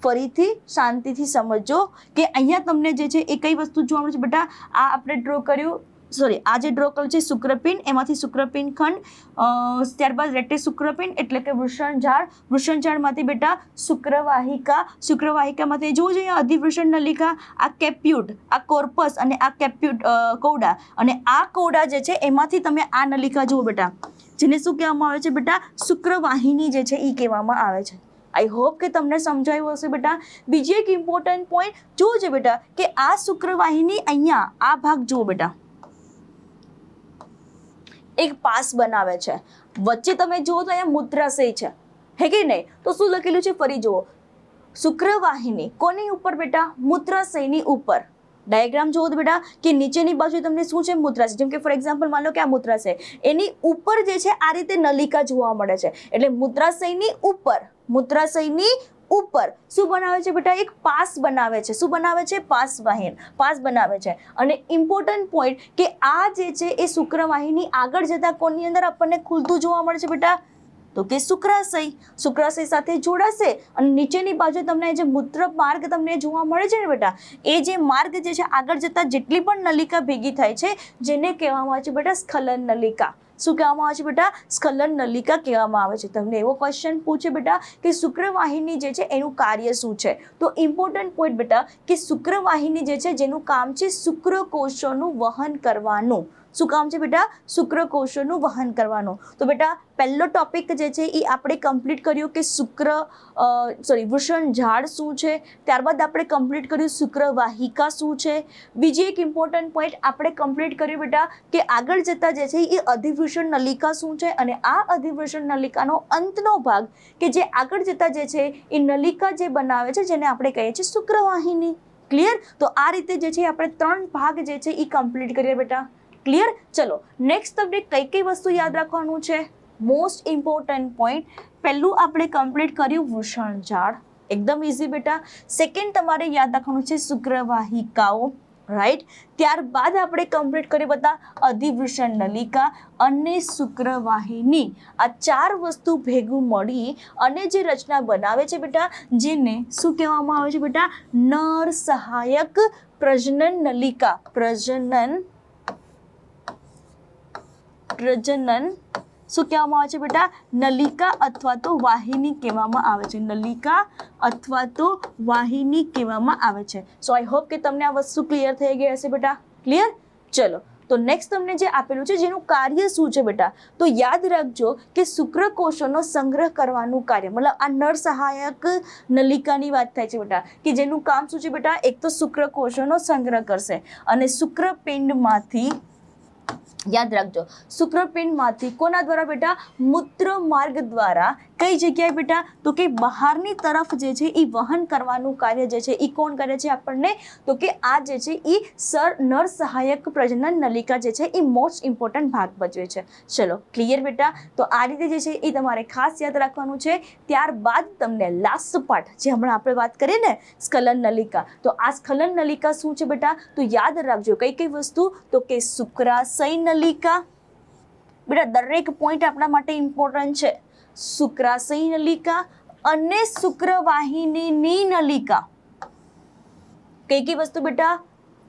ફરીથી શાંતિથી સમજો કે અહીંયા તમને જે છે એ કઈ વસ્તુ જોવા મળે છે બેટા. આ આપણે ડ્રો કર્યું, આ જે ડ્રો કર્યું છે શુક્રપિંડ, એમાંથી શુક્રપિંડ ખંડ, ત્યારબાદ રેટે શુક્રપિંડ એટલે કે વૃષણજાળ, વૃષણજાળમાંથી બેટા શુક્રવાહિકા, શુક્રવાહિકામાંથી જોવું જોઈએ અધિવૃષણ નલિકા, આ કેપ્યુટ, આ કોર્પસ અને આ કેપ્યુટ કૌડા, અને આ કૌડા જે છે એમાંથી તમે આ નલિકા જુઓ બેટા, જેને શું કહેવામાં આવે છે બેટા? શુક્રવાહિની જે છે એ કહેવામાં આવે છે. આઈ હોપ કે તમને સમજાયું હશે બેટા. બીજી એક ઇમ્પોર્ટન્ટ પોઈન્ટ જુઓ છે બેટા કે આ શુક્રવાહિની અહીંયા આ ભાગ જુઓ બેટા, એક પાસ બનાવે છે. વચ્ચે તમે જુઓ તો અહીંયા મૂત્રાશય છે, હે કે નહીં? તો શું લખેલું છે ફરી જુઓ, શુક્રવાહિની કોની ઉપર બેટા? મૂત્રાશયની ઉપર. ડાયાગ્રામ જુઓ તો બેટા કે નીચેની બાજુ તમને શું છે? મૂત્રાશય. જેમ કે ફોર એક્ઝામ્પલ માનો કે આ મૂત્રાશય, એની ઉપર જે છે આ રીતે નલિકા જોવા મળે છે. એટલે મૂત્રાશયની ઉપર, મૂત્રાશયની ઉપર શું બનાવે છે બેટા? એક પાસ બનાવે છે. શું બનાવે છે? પાસ બનાવે છે. અને ઇમ્પોર્ટન્ટ પોઈન્ટ કે આ જે છે એ શુક્રવાહિની આગળ જતા કોની અંદર આપણને ખુલતું જોવા મળે છે બેટા? તો કે શુક્રાશય. શુક્રાશય સાથે જોડાશે અને નીચેની બાજુ તમને જે મૂત્ર માર્ગ તમને જોવા મળે છે ને બેટા, એ જે માર્ગ જે છે આગળ જતા જેટલી પણ નલિકા ભેગી થાય છે જેને કહેવામાં આવે છે બેટા સ્ખલન નલિકા. શું કહેવામાં આવે છે બેટા? સ્ખલન નલિકા કહેવામાં આવે છે. તમને એવો ક્વેશ્ચન પૂછે બેટા કે શુક્રવાહિની જે છે એનું કાર્ય શું છે? તો ઇમ્પોર્ટન્ટ પોઈન્ટ બેટા કે શુક્રવાહિની જે છે જેનું કામ છે શુક્રકોષોનું વહન કરવાનું. શું કામ છે બેટા? શુક્રકોષોનું વહન કરવાનું. તો બેટા પહેલો ટોપિક જે છે એ આપણે કમ્પ્લીટ કર્યું કે વૃષણજાળ શું છે. ત્યારબાદ આપણે કમ્પ્લીટ કર્યું શુક્રવાહિકા શું છે. બીજી એક ઇમ્પોર્ટન્ટ પોઈન્ટ આપણે કમ્પ્લીટ કર્યું બેટા કે આગળ જતા જે છે એ અધિવૃષણ નલિકા શું છે, અને આ અધિવૃષણ નલિકાનો અંતનો ભાગ કે જે આગળ જતા જે છે એ નલિકા જે બનાવે છે જેને આપણે કહીએ છીએ શુક્રવાહિની. ક્લિયર? તો આ રીતે જે છે આપણે 3 ભાગ જે છે એ કમ્પ્લીટ કરીએ બેટા. ક્લિયર? ચલો નેક્સ્ટ તમને કઈ કઈ વસ્તુ યાદ રાખવાનું છે? મોસ્ટ ઇમ્પોર્ટન્ટ પોઈન્ટ, પહેલું આપણે કમ્પ્લીટ કર્યું વૃષણજાળ, એકદમ ઇઝી બેટા. સેકન્ડ તમારે યાદ રાખવાનું છે શુક્રવાહિકાઓ, રાઈટ. ત્યારબાદ આપણે કમ્પ્લીટ કર્યું બધા અધિવૃષણ નલિકા અને શુક્રવાહિની. આ 4 વસ્તુ ભેગું મળી અને જે રચના બનાવે છે બેટા, જેને શું કહેવામાં આવે છે બેટા? નર સહાયક પ્રજનન નલિકા. પ્રજનન શું કહેવામાં આવે છે બેટા? નલિકા અથવા તો વાહિની કહેવામાં આવે છે. નલિકા અથવા તો વાહિની કહેવામાં આવે છે. સો આઈ હોપ કે તમને આ વસ્તુ ક્લિયર થઈ ગઈ હશે બેટા. ક્લિયર? ચલો તો નેક્સ્ટ તમને જે આપેલું છે જેનું કાર્ય શું છે બેટા, તો યાદ રાખજો કે શુક્રકોષોનો સંગ્રહ કરવાનું કાર્ય, મતલબ આ નર સહાયક નલિકાની વાત થાય છે બેટા કે જેનું કામ શું છે બેટા? એક તો શુક્રકોષોનો સંગ્રહ કરશે અને શુક્રપિંડમાંથી, યાદ રાખજો, શુક્રપિંડમાંથી કોના દ્વારા બેટા? મૂત્ર માર્ગ દ્વારા. કઈ જગ્યાએ બેટા? તો કે બહારની તરફ જે છે એ વહન કરવાનું કાર્ય જે છે એ કોણ કરે છે આપણને? તો કે આ જે છે એ નર સહાયક પ્રજનન નલિકા જે છે એ મોસ્ટ ઇમ્પોર્ટન્ટ ભાગ ભજવે છે. ચલો ક્લિયર બેટા? તો આ રીતે જે છે એ તમારે ખાસ યાદ રાખવાનું છે. ત્યારબાદ તમને લાસ્ટ પાર્ટ જે હમણાં આપણે વાત કરીએ ને સ્ખલન નલિકા, તો આ સ્ખલન નલિકા શું છે બેટા? તો યાદ રાખજો કઈ કઈ વસ્તુ? તો કે શુક્રાશય નલિકા બેટા, દરેક પોઈન્ટ આપણા માટે ઇમ્પોર્ટન્ટ છે. શુક્રાશય નલિકા અને શુક્રવાહિનીની નલિકા. કઈ કઈ વસ્તુ બેટા?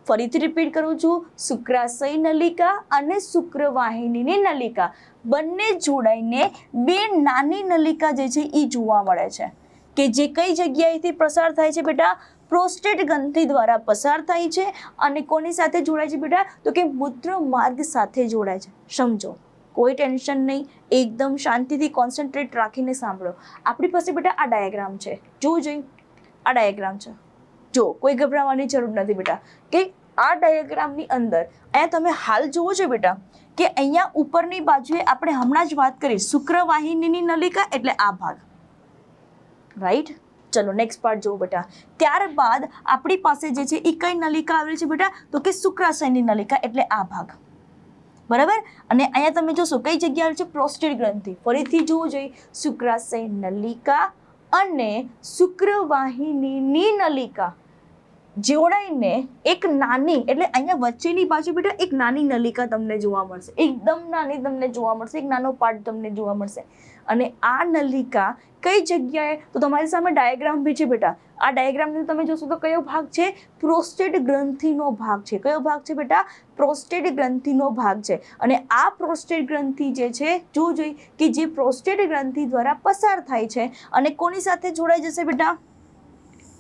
ફરીથી રિપીટ કરું છું, શુક્રાશય નલિકા અને શુક્રવાહિનીની નલિકા બંને જોડાઈને 2 નાની નલિકા જે છે એ જોવા મળે છે કે જે કઈ જગ્યાએથી પસાર થાય છે બેટા? પ્રોસ્ટેટ ગ્રંથિ દ્વારા પસાર થાય છે અને કોની સાથે જોડાય છે બેટા? તો કે મૂત્ર માર્ગ સાથે જોડાય છે. સમજો કોઈ ટેન્શન નહીં, એકદમ શાંતિથી કોન્સન્ટ્રેટ રાખીને સાંભળો. આપણી પાસે બેટા આ ડાયાગ્રામ છે, જોવું જોઈએ આ ડાયાગ્રામ છે, જો કોઈ ગભરાવાની જરૂર નથી બેટા. કે આ ડાયાગ્રામની અંદર અહીંયા તમે હાલ જુઓ છો બેટા કે અહીંયા ઉપરની બાજુએ આપણે હમણાં જ વાત કરી શુક્રવાહિનીની નલિકા એટલે આ ભાગ, રાઈટ. ચલો નેક્સ્ટ પાર્ટ જોવો બેટા. ત્યારબાદ આપણી પાસે જે છે એ કઈ નલિકા આવેલી છે બેટા, તો કે શુક્રાશયની નલિકા એટલે આ ભાગ, બરાબર. અને અહીંયા તમે જોશો કઈ જગ્યા આવે છે, પ્રોસ્ટેટ ગ્રંથિ. ફરીથી જોવું જોઈએ, શુક્રાશય નલિકા અને શુક્રવાહિનીની નલિકા જોડાઈને એક નાની, એટલે અહીંયા વચ્ચેની બાજુ બેટા એક નાની નલિકા તમને જોવા મળશે, એકદમ નાની તમને જોવા મળશે, એક નાનો પાર્ટ તમને જોવા મળશે. અને આ નલિકા કઈ જગ્યાએ, તો તમારી સામે ડાયાગ્રામ બી છે બેટા. આ ડાયાગ્રામને તમે જોશો તો કયો ભાગ છે, પ્રોસ્ટેટ ગ્રંથિનો ભાગ છે. કયો ભાગ છે બેટા, પ્રોસ્ટેટ ગ્રંથિનો ભાગ છે. અને આ પ્રોસ્ટેટ ગ્રંથિ જે છે જોવું જોઈએ કે જે પ્રોસ્ટેટ ગ્રંથિ દ્વારા પસાર થાય છે અને કોની સાથે જોડાઈ જશે બેટા,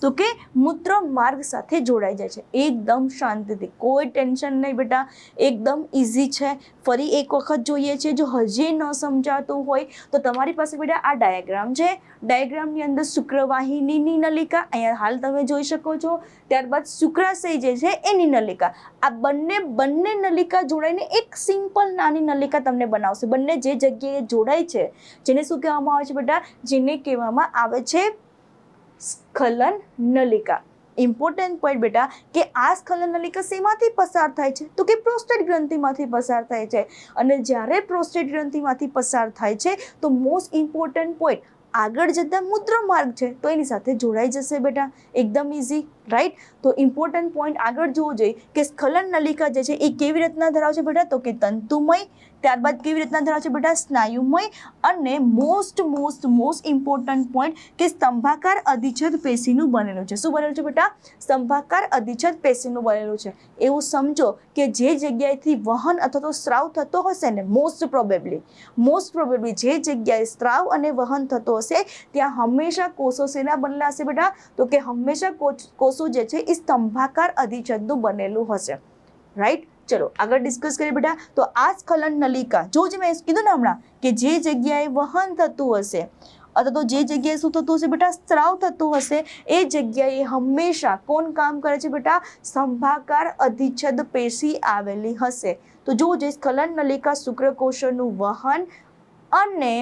તો કે મૂત્ર માર્ગ સાથે જોડાઈ જાય છે. એકદમ શાંતિથી, કોઈ ટેન્શન નહીં બેટા, એકદમ ઇઝી છે. ફરી એક વખત જોઈએ છે, જો હજી ન સમજાતું હોય તો તમારી પાસે બેટા આ ડાયાગ્રામ છે. ડાયાગ્રામની અંદર શુક્રવાહિનીની નલિકા અહીંયા હાલ તમે જોઈ શકો છો, ત્યારબાદ શુક્રાશય જે છે એની નલિકા. આ બંને નલિકા જોડાઈને એક સિમ્પલ નાની નલિકા તમને બનાવશે. બંને જે જગ્યાએ જોડાય છે જેને શું કહેવામાં આવે છે બેટા, જેને કહેવામાં આવે છે સ્ખલન નલિકા. ઇમ્પોર્ટન્ટ પોઈન્ટ બેટા કે આ સ્ખલન નલિકા શેમાંથી પસાર થાય છે, તો કે પ્રોસ્ટેટ ગ્રંથિમાંથી પસાર થાય છે. અને જ્યારે પ્રોસ્ટેટ ગ્રંથિમાંથી પસાર થાય છે તો મોસ્ટ ઇમ્પોર્ટન્ટ પોઈન્ટ આગળ જતા મૂત્ર માર્ગ છે તો એની સાથે જોડાઈ જશે બેટા. એકદમ ઇઝી, રાઈટ. તો ઇમ્પોર્ટન્ટ પોઈન્ટ આગળ જોવું જોઈએ કે સ્ખલન નલિકા જે છે એ કેવી રીતના ધરાવે છે બેટા, તો કે તંતુમય, ત્યારબાદ કેવી રીતના ધરાવે છે બેટા, સ્નાયુમય, અને મોસ્ટ ઇમ્પોર્ટન્ટ પોઈન્ટ કે સ્તંભાકાર અધિચ્છદ પેશીનું બનેલું છે. શું બનેલું છે બેટા, સ્તંભાકાર અધિચ્છદ પેશીનું બનેલું છે. એવું સમજો કે જે જગ્યાએથી વહન અથવા તો સ્ત્રાવ થતો હશે ને, મોસ્ટ પ્રોબેબલી જે જગ્યાએ સ્ત્રાવ અને વહન થતો હશે ત્યાં હંમેશા કોષો શેના બનેલા હશે બેટા, તો કે હંમેશા કોષો જે છે એ સ્તંભાકાર અધિચ્છદનું બનેલું હશે, રાઈટ. ચલો આગળ ડિસ્કસ કરીએ બેટા. તો આ સ્ખલન નલિકા, જો જે મેં કીધું ને હમણાં કે જે જગ્યાએ વહન થતું હશે અથવા તો જે જગ્યાએ શું થતું હશે બેટા, સ્ત્રાવ થતું હશે, એ જગ્યાએ હંમેશા કોણ કામ કરે છે બેટા, સ્તંભાકાર અધિચ્છદ પેશી આવેલી હશે. તો જો જે સ્ખલન નલિકા શુક્રકોષોનું વહન અને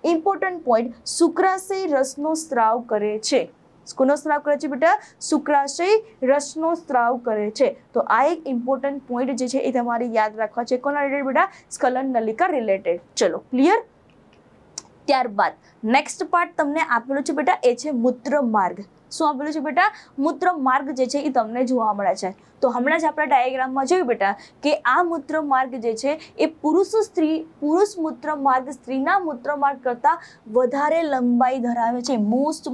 ઇમ્પોર્ટન્ટ પોઈન્ટ શુક્રાશય રસનો સ્ત્રાવ કરે છે. કોનો સ્ત્રાવ કરે છે બેટા, શુક્રાશય રસનો સ્ત્રાવ કરે છે. તો આ એક ઇમ્પોર્ટન્ટ પોઈન્ટ જે છે એ તમારે યાદ રાખવા છે. કોના રિલેટેડ બેટા, સ્ખલન નલિકા રિલેટેડ. ચલો ક્લિયર. ત્યારબાદ નેક્સ્ટ પાર્ટ તમને આપેલો છે બેટા, એ છે મૂત્ર માર્ગ. શું આપેલું છે બેટા, મૂત્ર માર્ગ જે છે એ તમને જોવા મળે છે. તો હમણાં જ આપણા ડાયાગ્રામમાં જોયું બેટા કે આ મૂત્ર માર્ગ જે છે એ પુરુષ મૂત્ર માર્ગ સ્ત્રીના મૂત્ર માર્ગ કરતાં વધારે લંબાઈ ધરાવે છે. મોસ્ટ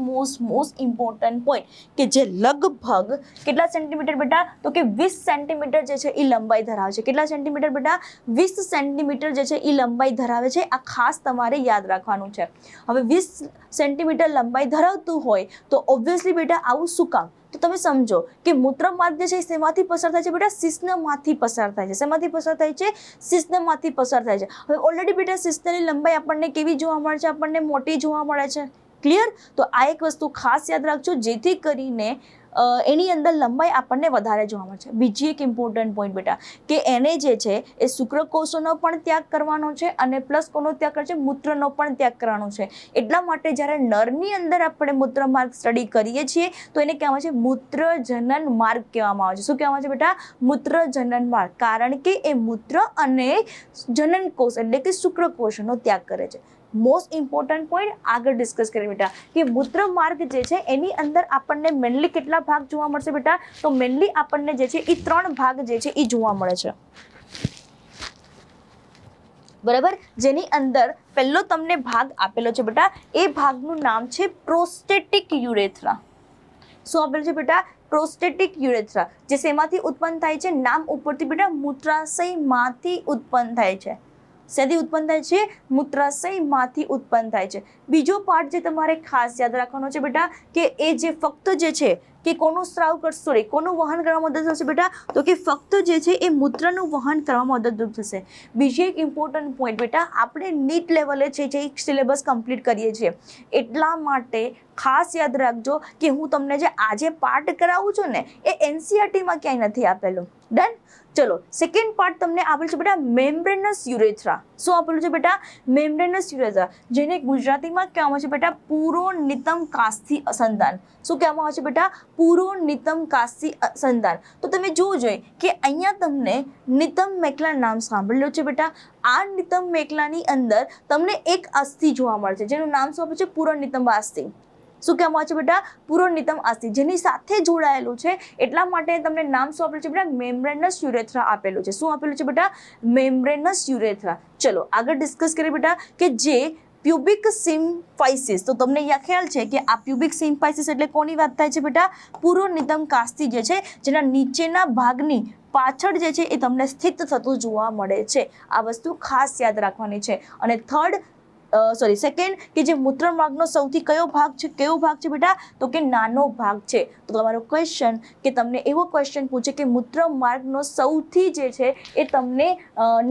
ઇમ્પોર્ટન્ટ પોઈન્ટ કે જે લગભગ કેટલા સેન્ટીમીટર બેટા, તો કે 20 સેન્ટીમીટર જે છે એ લંબાઈ ધરાવે છે. કેટલા સેન્ટીમીટર બેટા, 20 સેન્ટીમીટર જે છે એ લંબાઈ ધરાવે છે. આ ખાસ તમારે યાદ રાખવાનું છે. હવે 20 સેન્ટીમીટર લંબાઈ ધરાવતું હોય તો ઓબ્વિયસલી બેટા આવું શું કામ, તો તમે સમજો કે મૂત્ર માર્ગ જે છે શેમાંથી પસાર થાય છે બેટા, શિશ્નમાંથી પસાર થાય છે. શેમાંથી પસાર થાય છે, શિશ્નમાંથી પસાર થાય છે. હવે ઓલરેડી બેટા શિશ્નની લંબાઈ આપણને કેવી જોવા મળે છે, આપણને મોટી જોવા મળે છે. ક્લિયર. તો આ એક વસ્તુ ખાસ યાદ રાખજો જેથી કરીને એની અંદર લંબાઈ આપણને વધારે જોવા મળે છે. બીજી એક ઇમ્પોર્ટન્ટ પોઈન્ટ બેટા કે એને જે છે એ શુક્રકોષોનો પણ ત્યાગ કરવાનો છે અને પ્લસ કોનો ત્યાગ કરે છે, મૂત્રનો પણ ત્યાગ કરવાનો છે. એટલા માટે જ્યારે નરની અંદર આપણે મૂત્ર માર્ગ સ્ટડી કરીએ છીએ તો એને કહેવામાં છે મૂત્ર જનન માર્ગ કહેવામાં આવે છે. શું કહેવામાં છે બેટા, મૂત્ર જનન માર્ગ. કારણ કે એ મૂત્ર અને જનન કોષ એટલે કે શુક્રકોષનો ત્યાગ કરે છે. મોસ્ટ ઇમ્પોર્ટન્ટ પોઈન્ટ આગળ ડિસ્કસ કરીએ બેટા કે મૂત્ર માર્ગ જે છે એની અંદર આપણને મેનલી કેટલા ભાગ જોવા મળશે બેટા, તો મેનલી આપણને જે છે એ 3 ભાગ જે છે એ જોવા મળે છે. બરાબર. જેની અંદર પહેલો તમને ભાગ આપેલો છે બેટા, એ ભાગનું નામ છે પ્રોસ્ટેટિક યુરેથ્રા. શું આપેલું છે બેટા, પ્રોસ્ટેટિક યુરેથ્રા. જે શેમાંથી ઉત્પન્ન થાય છે, નામ ઉપરથી બેટા મૂત્રાશયમાંથી ઉત્પન્ન થાય છે. શેથી ઉત્પન્ન થાય છે, મૂત્રાશયમાંથી ઉત્પન્ન થાય છે. બીજો પાર્ટ જે તમારે ખાસ યાદ રાખવાનો છે બેટા કે એ જે ફક્ત જે છે કે કોનું સ્ત્રાવ કરશે, સોરી કોનું વહન કરવામાં મદદ થશે બેટા, તો કે ફક્ત જે છે એ મૂત્રનું વહન કરવામાં મદદરૂપ થશે. બીજી એક ઇમ્પોર્ટન્ટ પોઈન્ટ બેટા, આપણે નીટ લેવલે છે જે સિલેબસ કમ્પ્લીટ કરીએ છીએ, એટલા માટે ખાસ યાદ રાખજો કે હું તમને જે આજે પાર્ટ કરાવું છું ને એ એનસીઈઆરટીમાં ક્યાંય નથી આપેલું. ડન. ચલો સેકન્ડ પાર્ટ તમને આપેલું છે બેટા મેમ્બ્રેનસ યુરેથ્રા. શું આપેલું છે બેટા? મેમ્બ્રેનસ યુરેથ્રા, જેને ગુજરાતીમાં કહેવામાં આવે છે બેટા પુરોનિતમ કાસ્થી સંધાન. શું કહેવામાં આવે છે બેટા? પુરોનિતમ કાસ્થી સંધાન. તો તમે જોવું જોઈએ કે અહીંયા તમને નિતમ મેકલા નામ સાંભળ્યું છે બેટા. આ નિતમ મેકલાની અંદર તમને એક અસ્થિ જોવા મળે છે જેનું નામ શું આપે છે? પુરોનિતમ અસ્થિ. શું કહેવામાં આવે છે બેટા? પુરોનિતમ અસ્થિ, જેની સાથે જોડાયેલું છે એટલા માટે તમને નામ શું આપેલું છે બેટા? મેમ્બ્રેનસ યુરેથ્રા આપેલું છે. શું આપેલું છે બેટા? મેમ્બ્રેનસ યુરેથ્રા. ચલો આગળ ડિસ્કસ કરીએ બેટા કે જે પ્યુબિક સિમ્ફાઇસિસ, તો તમને ખ્યાલ છે કે આ પ્યુબિક સિમ્ફાઇસિસ એટલે કોની વાત થાય છે બેટા? પુરોનિતમ કાસ્થી જે છે જેના નીચેના ભાગની પાછળ જે છે એ તમને સ્થિત થતું જોવા મળે છે. આ વસ્તુ ખાસ યાદ રાખવાની છે. અને સેકન્ડ કે જે મૂત્રમાર્ગનો સૌથી કયો ભાગ છે બેટા? તો કે નાનો ભાગ છે. તો તમારો ક્વેશ્ચન કે તમને એવો ક્વેશ્ચન પૂછે કે મૂત્રમાર્ગનો સૌથી જે છે એ તમને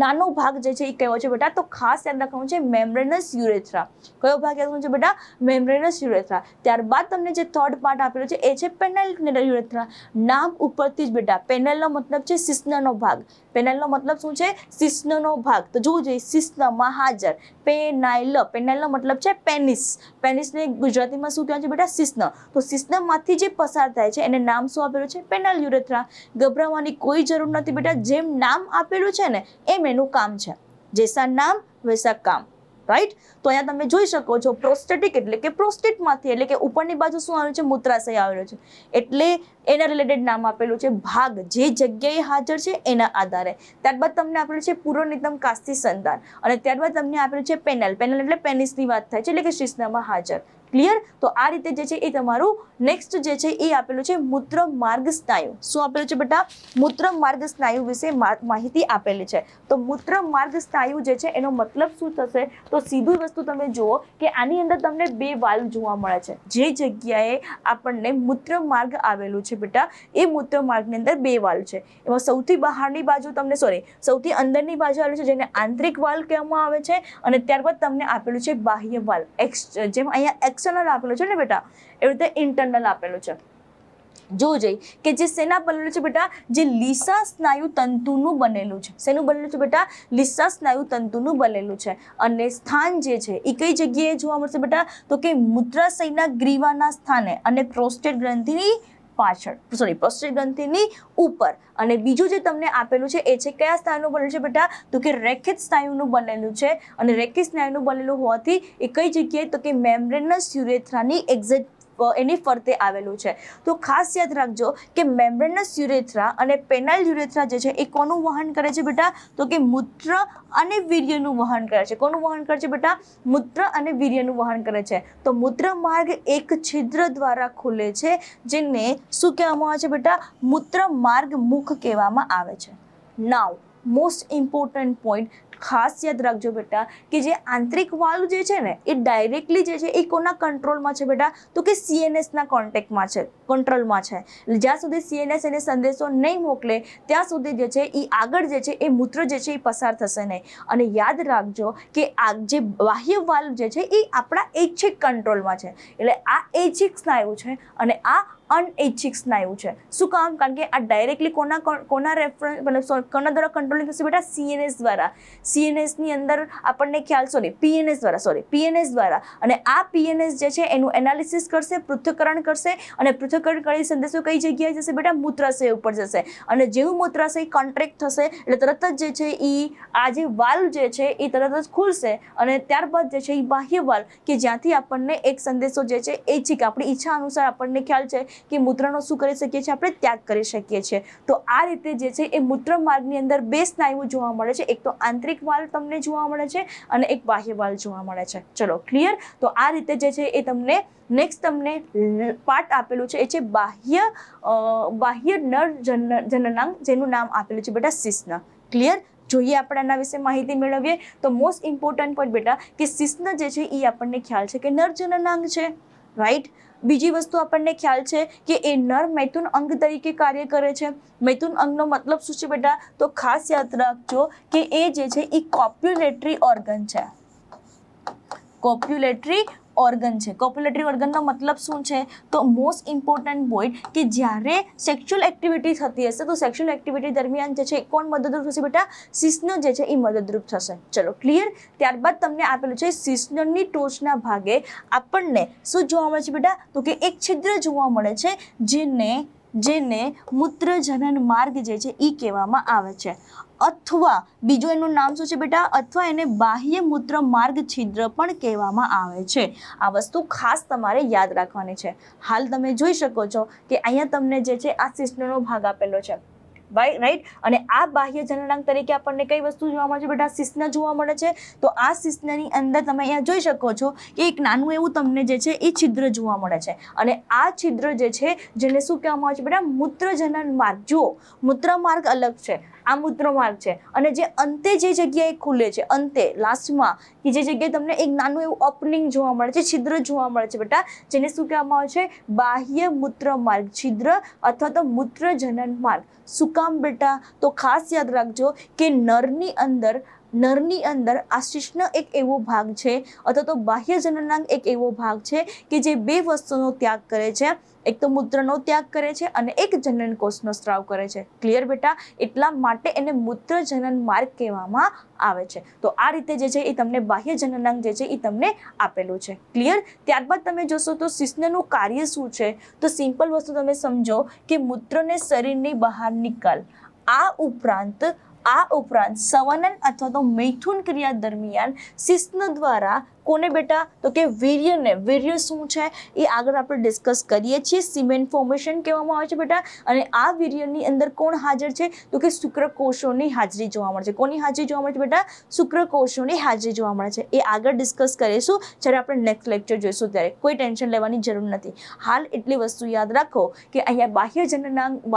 નાનો ભાગ જે છે એ કયો છે બેટા? તો ખાસ યાદ રાખવાનું છે મેમ્બ્રેનસ યુરેથ્રા. કયો ભાગ યાદ રાખવાનો છે બેટા? મેમ્બ્રેનસ યુરેથ્રા. ત્યારબાદ તમને જે થર્ડ પાર્ટ આપેલો છે એ છે પેનલ યુરેથ્રા. નામ ઉપરથી જ બેટા, પેનલનો મતલબ છે શિશ્નનો ભાગ. પેનલનો મતલબ શું છે? શિશ્નનો ભાગ. તો જોવું જોઈએ શિશ્નમાં હાજર. પેનલનો મતલબ છે પેનિસ. પેનિસને ગુજરાતીમાં શું કહેવાય છે બેટા? શિશ્ન. તો શિશ્નમાંથી જે પસાર થાય છે એને નામ શું આપેલું છે? Panel urethra. ગભરાવાની કોઈ જરૂર નથી બેટા, જેમ નામ આપેલું છે ને એમ એનું કામ છે. જૈસા નામ વૈસા કામ. રાઈટ. તો અહીંયા તમે જોઈ શકો છો પ્રોસ્ટેટિક એટલે કે પ્રોસ્ટેટમાંથી, એટલે કે ઉપરની બાજુ શું આવેલું છે? મૂત્રાશય આવેલો છે. એટલે એના રિલેટેડ નામ આપેલું છે ભાગ, જે જગ્યાએ હાજર છે એના આધારે. ત્યારબાદ તમને આપેલું છે પુરોનિતમ કાસ્થી સંધાન, અને ત્યારબાદ તમને આપેલું છે પેનલ. પેનલ એટલે પેનિસની વાત થાય છે, એટલે કે શિશ્નમાં હાજર. ક્લિયર. તો આ રીતે જે છે એ તમારું નેક્સ્ટ જે છે એ આપેલું છે મૂત્ર માર્ગ સ્નાયુ. શું આપેલું છે બેટા? મૂત્ર માર્ગ સ્નાયુ વિશે માહિતી આપેલી છે. તો મૂત્ર માર્ગ સ્નાયુ જે છે એનો મતલબ શું થશે? તો સીધું વસ્તુ તમે જુઓ કે આની અંદર તમને બે વાલ્વ જોવા મળે છે. જે જગ્યાએ આપણને મૂત્ર માર્ગ આવેલું છે બેટા, એ મૂત્ર માર્ગની અંદર બે વાલ્વ છે. એમાં સૌથી બહારની બાજુ સૌથી અંદરની બાજુ આવેલું છે જેને આંતરિક વાલ્વ કહેવામાં આવે છે, અને ત્યારબાદ તમને આપેલું છે બાહ્ય વાલ્વ. જેમ અહીંયા એક્સટર્નલ આપેલું છે ને બેટા, એવી રીતે ઇન્ટરનલ આપેલું છે. જોવું જોઈએ કે જે શેના બનેલું છે બેટા? જે લીસા સ્નાયુ તંતુનું બનેલું છે. શેનું બનેલું છે બેટા? લીસા સ્નાયુ તંતુનું બનેલું છે. અને સ્થાન જે છે એ કઈ જગ્યાએ જોવા મળશે બેટા? તો કે મૂત્રાશયના ગ્રીવાના સ્થાને અને પ્રોસ્ટેટ ગ્રંથિની પાછળ, પ્રોસ્ટેટ ગ્રંથિની ઉપર. અને બીજું જે તમને આપેલું છે એ છે કયા સ્નાયુનું બનેલું છે બેટા? તો કે રેખિત સ્નાયુનું બનેલું છે. અને રેખિત સ્નાયુનું બનેલું હોવાથી એ કઈ જગ્યાએ? તો કે મેમ્બ્રેનસ યુરેથ્રાની એક્ઝેક્ટ એની ફરતે આવેલું છે. તો ખાસ યાદ રાખજો કે મેમ્બ્રેનસ યુરેથ્રા અને પેનલ યુરેથ્રા જે છે એ કોનું વહન કરે છે બેટા? તો કે મૂત્ર અને વીર્યનું વહન કરે છે. કોનું વહન કરે છે બેટા? મૂત્ર અને વીર્યનું વહન કરે છે. તો મૂત્ર માર્ગ એક છિદ્ર દ્વારા ખુલે છે, જેને શું કહેવામાં આવે છે બેટા? મૂત્ર માર્ગ મુખ કહેવામાં આવે છે. નાઉ મોસ્ટ ઇમ્પોર્ટન્ટ પોઈન્ટ ખાસ યાદ રાખજો બેટા કે જે આંતરિક વાલ્વ જે છે ને એ ડાયરેક્ટલી જે છે એ કોના કંટ્રોલમાં છે બેટા? તો કે સીએનએસના કોન્ટેક્ટમાં છે, કંટ્રોલમાં છે. જ્યાં સુધી સીએનએસ એને સંદેશો નહીં મોકલે ત્યાં સુધી જે છે એ આગળ જે છે એ મૂત્ર જે છે એ પસાર થશે નહીં. અને યાદ રાખજો કે આ જે બાહ્ય વાલ્વ જે છે એ આપણા ઐચ્છિક કંટ્રોલમાં છે. એટલે આ ઐચ્છિક સ્નાયુ છે અને આ અનૈચ્છિક સ્નાયુ છે. શું કામ? કારણ કે આ ડાયરેક્ટલી કોના રેફરન્સ કોના દ્વારા કંટ્રોલિંગ થશે બેટા? સીએનએસ દ્વારા. સીએનએસ ની અંદર આપણને ખ્યાલ પીએનએસ દ્વારા. અને આ પીએનએસ જે છે એનું એનાલિસિસ કરશે, પૃથ્થકરણ કરશે, અને પૃથ્થકરણ કરી સંદેશો કઈ જગ્યાએ જશે બેટા? મૂત્રાશય ઉપર જશે. અને જેવું મૂત્રાશય કોન્ટ્રેક્ટ થશે એટલે તરત જ જે છે એ આ જે વાલ્વ જે છે એ તરત જ ખુલશે. અને ત્યારબાદ જે છે એ બાહ્ય વાલ્વ કે જ્યાંથી આપણને એક સંદેશો જે છે ઐચ્છિક આપણી ઈચ્છા અનુસાર આપણને ખ્યાલ છે કે મૂત્રનો શું કરી શકીએ છીએ? આપણે ત્યાગ કરી શકીએ છીએ. તો આ રીતે જે છે એ મૂત્ર માર્ગની અંદર બે સ્નાયુઓ જોવા મળે છે. એક તો આંતરિક વાલ્વ તમને જોવા મળે છે અને એક બાહ્ય વાલ્વ જોવા મળે છે. ચલો ક્લિયર. તો આ રીતે જે છે એ તમને નેક્સ્ટ તમને પાર્ટ આપેલું છે એ છે બાહ્ય નર જનનાંગ, જેનું નામ આપેલું છે બેટા શિશ્ન. ક્લિયર. જોઈએ આપણે આના વિશે માહિતી મેળવીએ તો મોસ્ટ ઇમ્પોર્ટન્ટ પોઈન્ટ બેટા કે શિશ્ન જે છે એ આપણને ખ્યાલ છે કે નર જનનાંગ છે. રાઈટ. બીજી વસ્તુ આપણને ખ્યાલ છે કે એ નર મૈથુન અંગ તરીકે કાર્ય કરે છે. મૈથુન અંગનો મતલબ શું છે બેટા? તો ખાસ યાદ રાખજો કે એ જે છે એ કોપ્યુલેટરી ઓર્ગન છે. કોપ્યુલેટરી ઓર્ગન છે. કોપ્યુલેટરી ઓર્ગનનો મતલબ શું છે? તો મોસ્ટ ઇમ્પોર્ટન્ટ પોઈન્ટ કે જ્યારે સેક્સ્યુઅલ એક્ટિવિટી થતી હશે તો સેક્સ્યુઅલ એક્ટિવિટી દરમિયાન જે છે કોણ મદદરૂપ થશે બેટા? શિશ્ન જે છે એ મદદરૂપ થશે. ચલો ક્લિયર. ત્યારબાદ તમને આપેલું છે શિશ્નની ટોચના ભાગે આપણને શું જોવા મળે છે બેટા? તો કે એક છિદ્ર જોવા મળે છે જેને મૂત્રજનન માર્ગ જે છે એ કહેવામાં આવે છે, અથવા બીજું એનું નામ શું છે બેટા? અથવા એને બાહ્ય મૂત્ર માર્ગ છિદ્ર પણ કહેવામાં આવે છે. આ વસ્તુ ખાસ તમારે યાદ રાખવાની છે. હાલ તમે જોઈ શકો છો કે અહીંયા તમને જે છે આ શિશ્નનો ભાગ આપેલો છે, રાઈટ. અને આ બાહ્ય જનનાંગ તરીકે આપણને કઈ વસ્તુ જોવા મળે છે બેટા? શિશ્ન જોવા મળે છે. તો આ શિશ્નની અંદર તમે અહીંયા જોઈ શકો છો કે એક નાનું એવું તમને જે છે એ છિદ્ર જોવા મળે છે. અને આ છિદ્ર જે છે જેને શું કહેવામાં આવે છે બેટા? મૂત્રજનન માર્ગ. જુઓ, મૂત્ર માર્ગ અલગ છે, આ મૂત્ર માર્ગ છે, અને જે અંતે જે જગ્યાએ ખુલે છે, અંતે લાસ્ટમાં કે જે જગ્યાએ તમને એક નાનું એવું ઓપનિંગ જોવા મળે છે, છિદ્ર જોવા મળે છે બેટા, જેને શું કહેવામાં આવે છે? બાહ્ય મૂત્ર માર્ગ છિદ્ર અથવા તો મૂત્રજનન માર્ગ. શું કામ બેટા? તો ખાસ યાદ રાખજો કે નરની અંદર આ શિશ્ન એક એવો ભાગ છે અથવા તો બાહ્ય જનનાંગ એક એવો ભાગ છે કે જે બે વસ્તુનો ત્યાગ કરે છે. એક તો મૂત્રનો ત્યાગ કરે છે અને એક જનન કોષનો સ્ત્રાવ કરે છે. ક્લિયર બેટા? એટલા માટે એને મૂત્રજનન માર્ગ કહેવામાં આવે છે. તો આ રીતે જે છે એ તમને બાહ્ય જનનાંગ જે છે એ તમને આપેલું છે. ક્લિયર? ત્યારબાદ તમે જોશો તો શિશ્નનું કાર્ય શું છે? તો સિમ્પલ વસ્તુ તમે સમજો કે મૂત્રને શરીરની બહાર નિકાલ. આ ઉપરાંત સંવનન અથવા તો મૈથુન ક્રિયા દરમિયાન શિશ્ન દ્વારા કોને બેટા? તો કે વીર્ય શું છે એ આગળ આપણે ડિસ્કસ કરીએ છીએ. સિમેન્ટ ફોર્મેશન કહેવામાં આવે છે બેટા. અને આ વીર્યની અંદર કોણ હાજર છે? તો કે શુક્રકોષોની હાજરી જોવા મળે છે. કોની હાજરી જોવા મળે છે બેટા? શુક્રકોષોની હાજરી જોવા મળે છે. એ આગળ ડિસ્કસ કરીશું જ્યારે આપણે નેક્સ્ટ લેક્ચર જોઈશું ત્યારે. કોઈ ટેન્શન લેવાની જરૂર નથી. હાલ એટલી વસ્તુ યાદ રાખો કે અહીંયા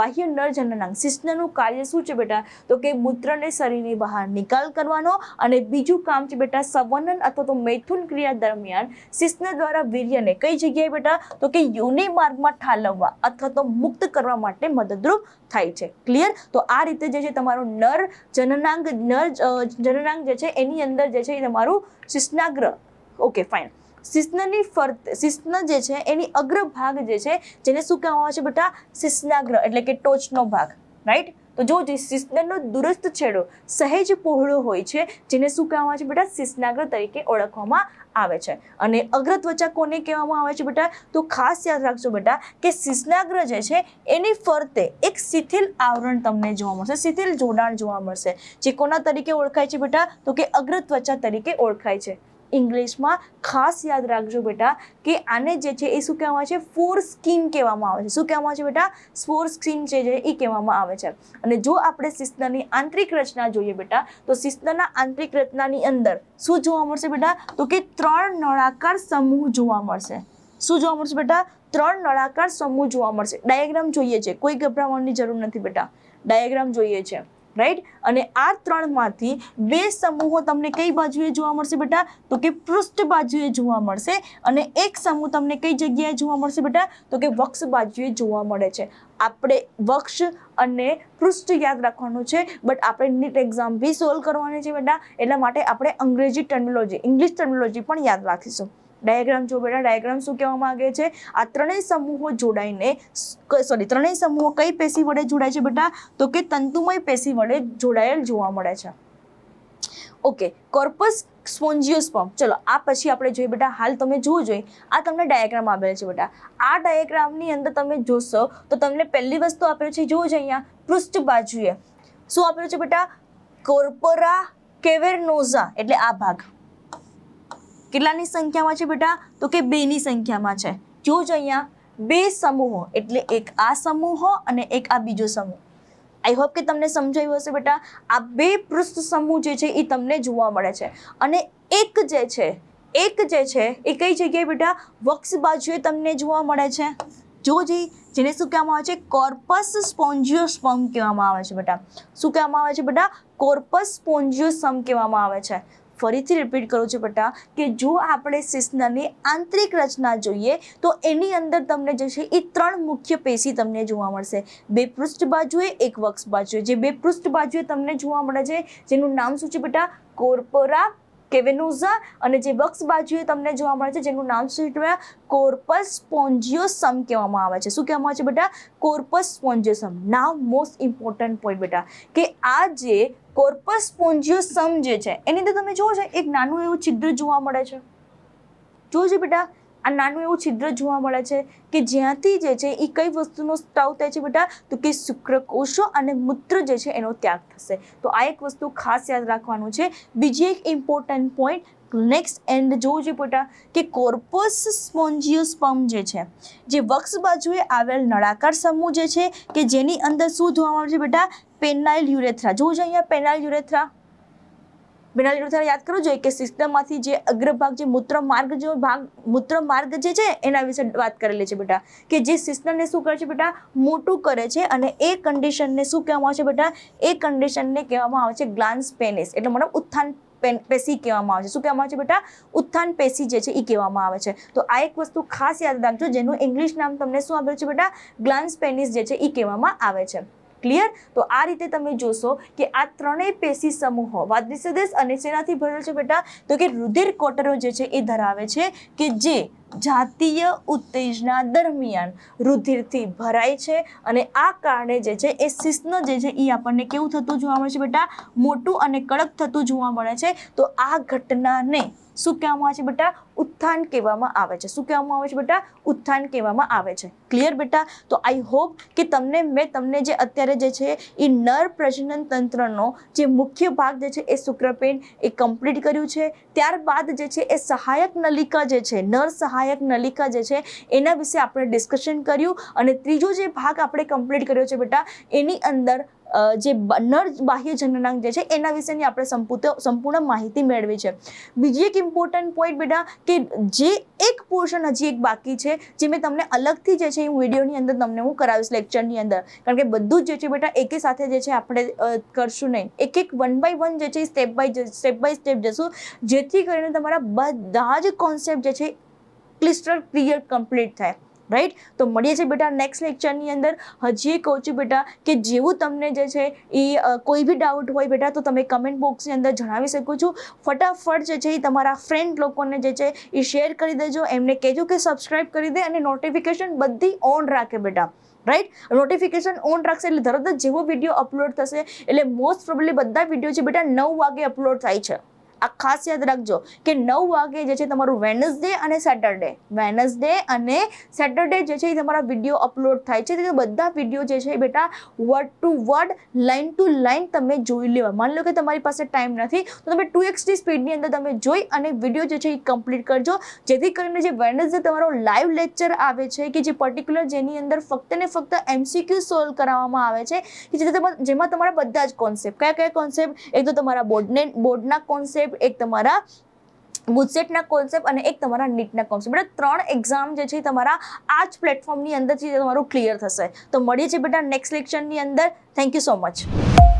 બાહ્ય નર જનનાંગ શિશ્નનું કાર્ય શું છે બેટા? તો કે મૂત્રને શરીરની બહાર નિકાલ કરવાનો, અને બીજું કામ છે બેટા સંવનન અથવા તો મૈથુન ક્રિયા દરમિયાન શિશ્ન દ્વારા વીર્યને કઈ જગ્યાએ બેટા? તો કે યોનિ માર્ગમાં ઠાલવવા અથવા તો મુક્ત કરવા માટે મદદરૂપ થાય છે. ક્લિયર? તો આ રીતે જે છે તમારું નર જનનાંગ જે છે એની અંદર જે છે એ તમારું શિશ્નાગ્ર. Okay fine. શિશ્નની ફરતે શિશ્ન જે છે એની અગ્રભાગ જે છે જેને શું કહેવામાં આવે છે બેટા? શિશ્નાગ્ર એટલે કે ટોચનો ભાગ. રાઈટ? તો જો શિશ્નનો દૂરસ્થ છેડો સહેજ પહોળો હોય છે જેને શું કહેવામાં આવે છે બેટા? શિશ્નાગ્ર તરીકે ઓળખવામાં આવે છે. અને અગ્રત્વચા કોને કહેવામાં આવે છે બેટા? તો ખાસ યાદ રાખજો બેટા કે શિશ્નાગ્ર જે છે એની ફરતે એક શિથિલ આવરણ તમને જોવા મળશે, શિથિલ જોડાણ જોવા મળશે, જે કોના તરીકે ઓળખાય છે બેટા? તો કે અગ્રત્વચા તરીકે ઓળખાય છે. ઇંગ્લિશમાં ખાસ યાદ રાખજો બેટા કે આને જે છે એ શું કહેવામાં આવે છે? ફોર સ્કિન કહેવામાં આવે છે. શું કહેવામાં આવે છે બેટા? ફોર સ્કિન છે એ કહેવામાં આવે છે. અને જો આપણે શિશ્નની આંતરિક રચના જોઈએ બેટા તો શિશ્નના આંતરિક રચનાની અંદર શું જોવા મળશે બેટા? તો કે 3 નળાકાર સમૂહ જોવા મળશે. શું જોવા મળશે બેટા? 3 નળાકાર સમૂહ જોવા મળશે. ડાયાગ્રામ જોઈએ છે, કોઈ ગભરાવાની જરૂર નથી બેટા. ડાયાગ્રામ જોઈએ છે, રાઈટ. અને આ 3માંથી 2 સમૂહો તમને કઈ બાજુએ જોવા મળશે બેટા? તો કે પૃષ્ઠ બાજુએ જોવા મળશે. અને એક સમૂહ તમને કઈ જગ્યાએ જોવા મળશે બેટા? તો કે વક્ષ બાજુએ જોવા મળે છે. આપણે વક્ષ અને પૃષ્ઠ યાદ રાખવાનું છે, બટ આપણે નીટ એક્ઝામ બી સોલ્વ કરવાની છે બેટા, એટલા માટે આપણે ઇંગ્લિશ ટર્મિનોલોજી પણ યાદ રાખીશું. ડાયાગ્રામ જો બેટા, ડાયાગ્રામ શું કહેવામાં આવે છે? આ ત્રણેય સમૂહો કઈ પેશી વડે જોડાય છે બેટા? તો કે તંતુમય પેશી વડે જોડાયેલ જોવા મળે છે. Okay, corpus spongiosum. ચલો આ પછી આપણે જોઈએ બેટા. હાલ તમે જુઓ જોઈએ, આ તમને ડાયાગ્રામ આપેલ છે બેટા. આ ડાયાગ્રામની અંદર તમે જોશો તો તમને પહેલી વસ્તુ આપેલ છે, જુઓ અહીંયા પૃષ્ઠ બાજુએ શું આપેલું છે બેટા? કોર્પોરા કેવેર્નોઝા એટલે આ ભાગ. કેટલાની સંખ્યામાં છે બેટા? તો કે 2 ની સંખ્યામાં છે. જોજો અહીંયા 2 સમૂહો એટલે એક આ સમૂહ અને એક આ બીજો સમૂહ. આઈ હોપ કે તમને સમજાયું હશે બેટા. આ 2 પૃષ્ઠ સમૂહ જે છે એ તમને જોવા મળે છે. અને એક જે છે એ કઈ જગ્યાએ બેટા? વક્ષ બાજુએ તમને જોવા મળે છે. જેને શું કહેવામાં આવે છે? કોર્પસ સ્પોન્જિયોસ્પર્મ કહેવામાં આવે છે બેટા. શું કહેવામાં આવે છે બેટા? કોર્પસ સ્પોન્જિયોસ્પર્મ કહેવામાં આવે છે. ફરીથી રિપીટ કરું છું બેટા કે જો આપણે શિશ્નની આંતરિક રચના જોઈએ તો એની અંદર તમને જે છે એ 3 મુખ્ય પેશી તમને જોવા મળશે. 2 પૃષ્ઠ બાજુએ, 1 વક્ષ બાજુએ. જે 2 પૃષ્ઠ બાજુએ તમને જોવા મળે છે જેનું નામ શું છે બેટા? કોર્પોરા કેવેનોઝા. અને જે વક્ષ બાજુએ તમને જોવા મળે છે જેનું નામ શું છે બેટા? કોર્પસ સ્પોન્જિયોસમ કહેવામાં આવે છે. શું કહેવામાં આવે છે બેટા? કોર્પસ સ્પોન્જિયોસમ. નાવ મોસ્ટ ઇમ્પોર્ટન્ટ પોઈન્ટ બેટા કે આ જે કોર્પસ સ્પોન્જિયોસમ જે છે એની અંદર તમે જુઓ છો એક નાનું એવું છિદ્ર જોવા મળે છે. જોજો બેટા આ નાનું એવું છિદ્ર જોવા મળે છે કે જ્યાંથી જે છે એ કઈ વસ્તુનો સ્ત્રાવ થાય છે બેટા? તો કે શુક્રકોષો અને મૂત્ર જે છે એનો ત્યાગ થશે. તો આ એક વસ્તુ ખાસ યાદ રાખવાનું છે. બીજી એક ઇમ્પોર્ટન્ટ પોઈન્ટ નેક્સ્ટ એન્ડ જોવું છે બેટા કે કોર્પસ સ્પોન્જિયોસમ જે છે જે વક્ષ બાજુએ આવેલ નળાકાર સમૂહ જે છે કે જેની અંદર શું જોવા મળે છે બેટા? પેનાઇલ યુરેથ્રા. જોવું છે અહીંયા પેનાઇલ યુરેથ્રા. પેનાઇલ યુરેથ્રા યાદ કરવું જોઈએ કે સિસ્ટમમાંથી જે અગ્રભાગ જે મૂત્રમાર્ગ જે છે એના વિશે વાત કરેલી છે બેટા કે જે સિસ્ટમને શું કરે છે બેટા? મોટું કરે છે. અને એ કન્ડિશનને શું કહેવામાં આવે છે બેટા? એ કન્ડિશનને કહેવામાં આવે છે ગ્લાન્સ પેનિસ. એટલે મતલબ ઉત્થાન પેશી કહેવામાં આવે છે. શું કહેવામાં આવે છે બેટા? ઉત્થાન પેશી જે છે એ કહેવામાં આવે છે. તો આ એક વસ્તુ ખાસ યાદ રાખજો જેનું ઇંગ્લિશ નામ તમને શું આપેલું છે બેટા? ગ્લાન્સ પેનિસ જે છે એ કહેવામાં આવે છે. ક્લિયર? તો આ રીતે તમે જોશો કે આ ત્રણેય પેશી સમૂહો વાદળી સદેશ અને શેનાથી ભરેલો છે બેટા? તો કે રુધિર કોટરો જે છે એ ધરાવે છે કે જે જાતીય ઉત્તેજના દરમિયાન રુધિરથી ભરાય છે અને આ કારણે જે છે એ શિશ્ન જે છે એ આપણને કેવું થતું જોવા મળે છે બેટા? મોટું અને કડક થતું જોવા મળે છે. તો આ ઘટનાને શું કહેવામાં આવે છે બેટા? ઉત્થાન કહેવામાં આવે છે. શું કહેવામાં આવે છે બેટા? ઉત્થાન કહેવામાં આવે છે. ક્લિયર બેટા? તો આઈ હોપ કે મેં તમને જે અત્યારે જે છે એ નર પ્રજનન તંત્રનો જે મુખ્ય ભાગ જે છે એ શુક્રપિંડ એ કમ્પ્લીટ કર્યું છે. ત્યારબાદ જે છે એ સહાયક નલિકા જે છે નર સહાયક નલિકા જે છે એના વિશે આપણે ડિસ્કશન કર્યું. અને ત્રીજો જે ભાગ આપણે કમ્પ્લીટ કર્યો છે બેટા એની અંદર જે નર બાહ્ય જનનાંગ જે છે એના વિશેની આપણે સંપૂર્ણ માહિતી મેળવી છે. બીજી એક ઇમ્પોર્ટન્ટ પોઈન્ટ બેટા કે જે એક પોર્શન હજી એક બાકી છે જે મેં તમને અલગથી જે છે હું વિડીયોની અંદર તમને હું કરાવીશ લેક્ચરની અંદર. કારણ કે બધું જ જે છે બેટા એકે સાથે જે છે આપણે કરશું નહીં. એક 1 by 1 જે છે સ્ટેપ બાય સ્ટેપ જશું જેથી કરીને તમારા બધા જ કોન્સેપ્ટ જે છે ક્લિસ્ટર ક્લિયર કમ્પ્લીટ થાય. રાઈટ? તો મળીએ છીએ બેટા નેક્સ્ટ લેક્ચરની અંદર. હજી કહું છું બેટા કે જેવું તમને જે છે એ કોઈ બી ડાઉટ હોય બેટા તો તમે કમેન્ટ બોક્સની અંદર જણાવી શકો છો. ફટાફટ જે છે એ તમારા ફ્રેન્ડ લોકોને જે છે એ શેર કરી દેજો. એમને કહેજો કે સબસ્ક્રાઇબ કરી દે અને નોટિફિકેશન બધી ઓન રાખે બેટા. રાઈટ? નોટિફિકેશન ઓન રાખશે એટલે તરત જ જેવો વિડીયો અપલોડ થશે એટલે મોસ્ટ પ્રોબેબલી બધા વિડીયો છે બેટા 9 વાગે અપલોડ થાય છે. આ ખાસ યાદ રાખજો કે 9 વાગે જે છે તમારું વેનસડે અને સેટરડે જે છે એ તમારા વિડીયો અપલોડ થાય છે. તો બધા વિડીયો જે છે બેટા word to word line to line તમે જોઈ લેવા. માની લો કે તમારી પાસે ટાઈમ નથી તો તમે 2x ની સ્પીડની અંદર તમે જોઈ અને વિડીયો જે છે એ કમ્પ્લીટ કરજો જેથી કરીને જે વેનસડે તમારો લાઈવ લેક્ચર આવે છે કે જે પર્ટિક્યુલર જેની અંદર ફક્ત ને ફક્ત MCQ સોલ્વ કરાવવામાં આવે છે કે જેમાં તમારા બધા જ કોન્સેપ્ટ કયા કોન્સેપ્ટ? એક તો તમારા બોર્ડના કોન્સેપ્ટ, એક તમારા ગુજસેટના કોન્સેપ્ટ અને એક તમારા નીટના કોન્સેપ્ટ. બેટા 3 એક્ઝામ જે છે તમારા આ જ પ્લેટફોર્મની અંદરથી તમારું ક્લિયર થશે. તો મળીએ છીએ બેટા નેક્સ્ટ લેક્ચરની અંદર. Thank you so much.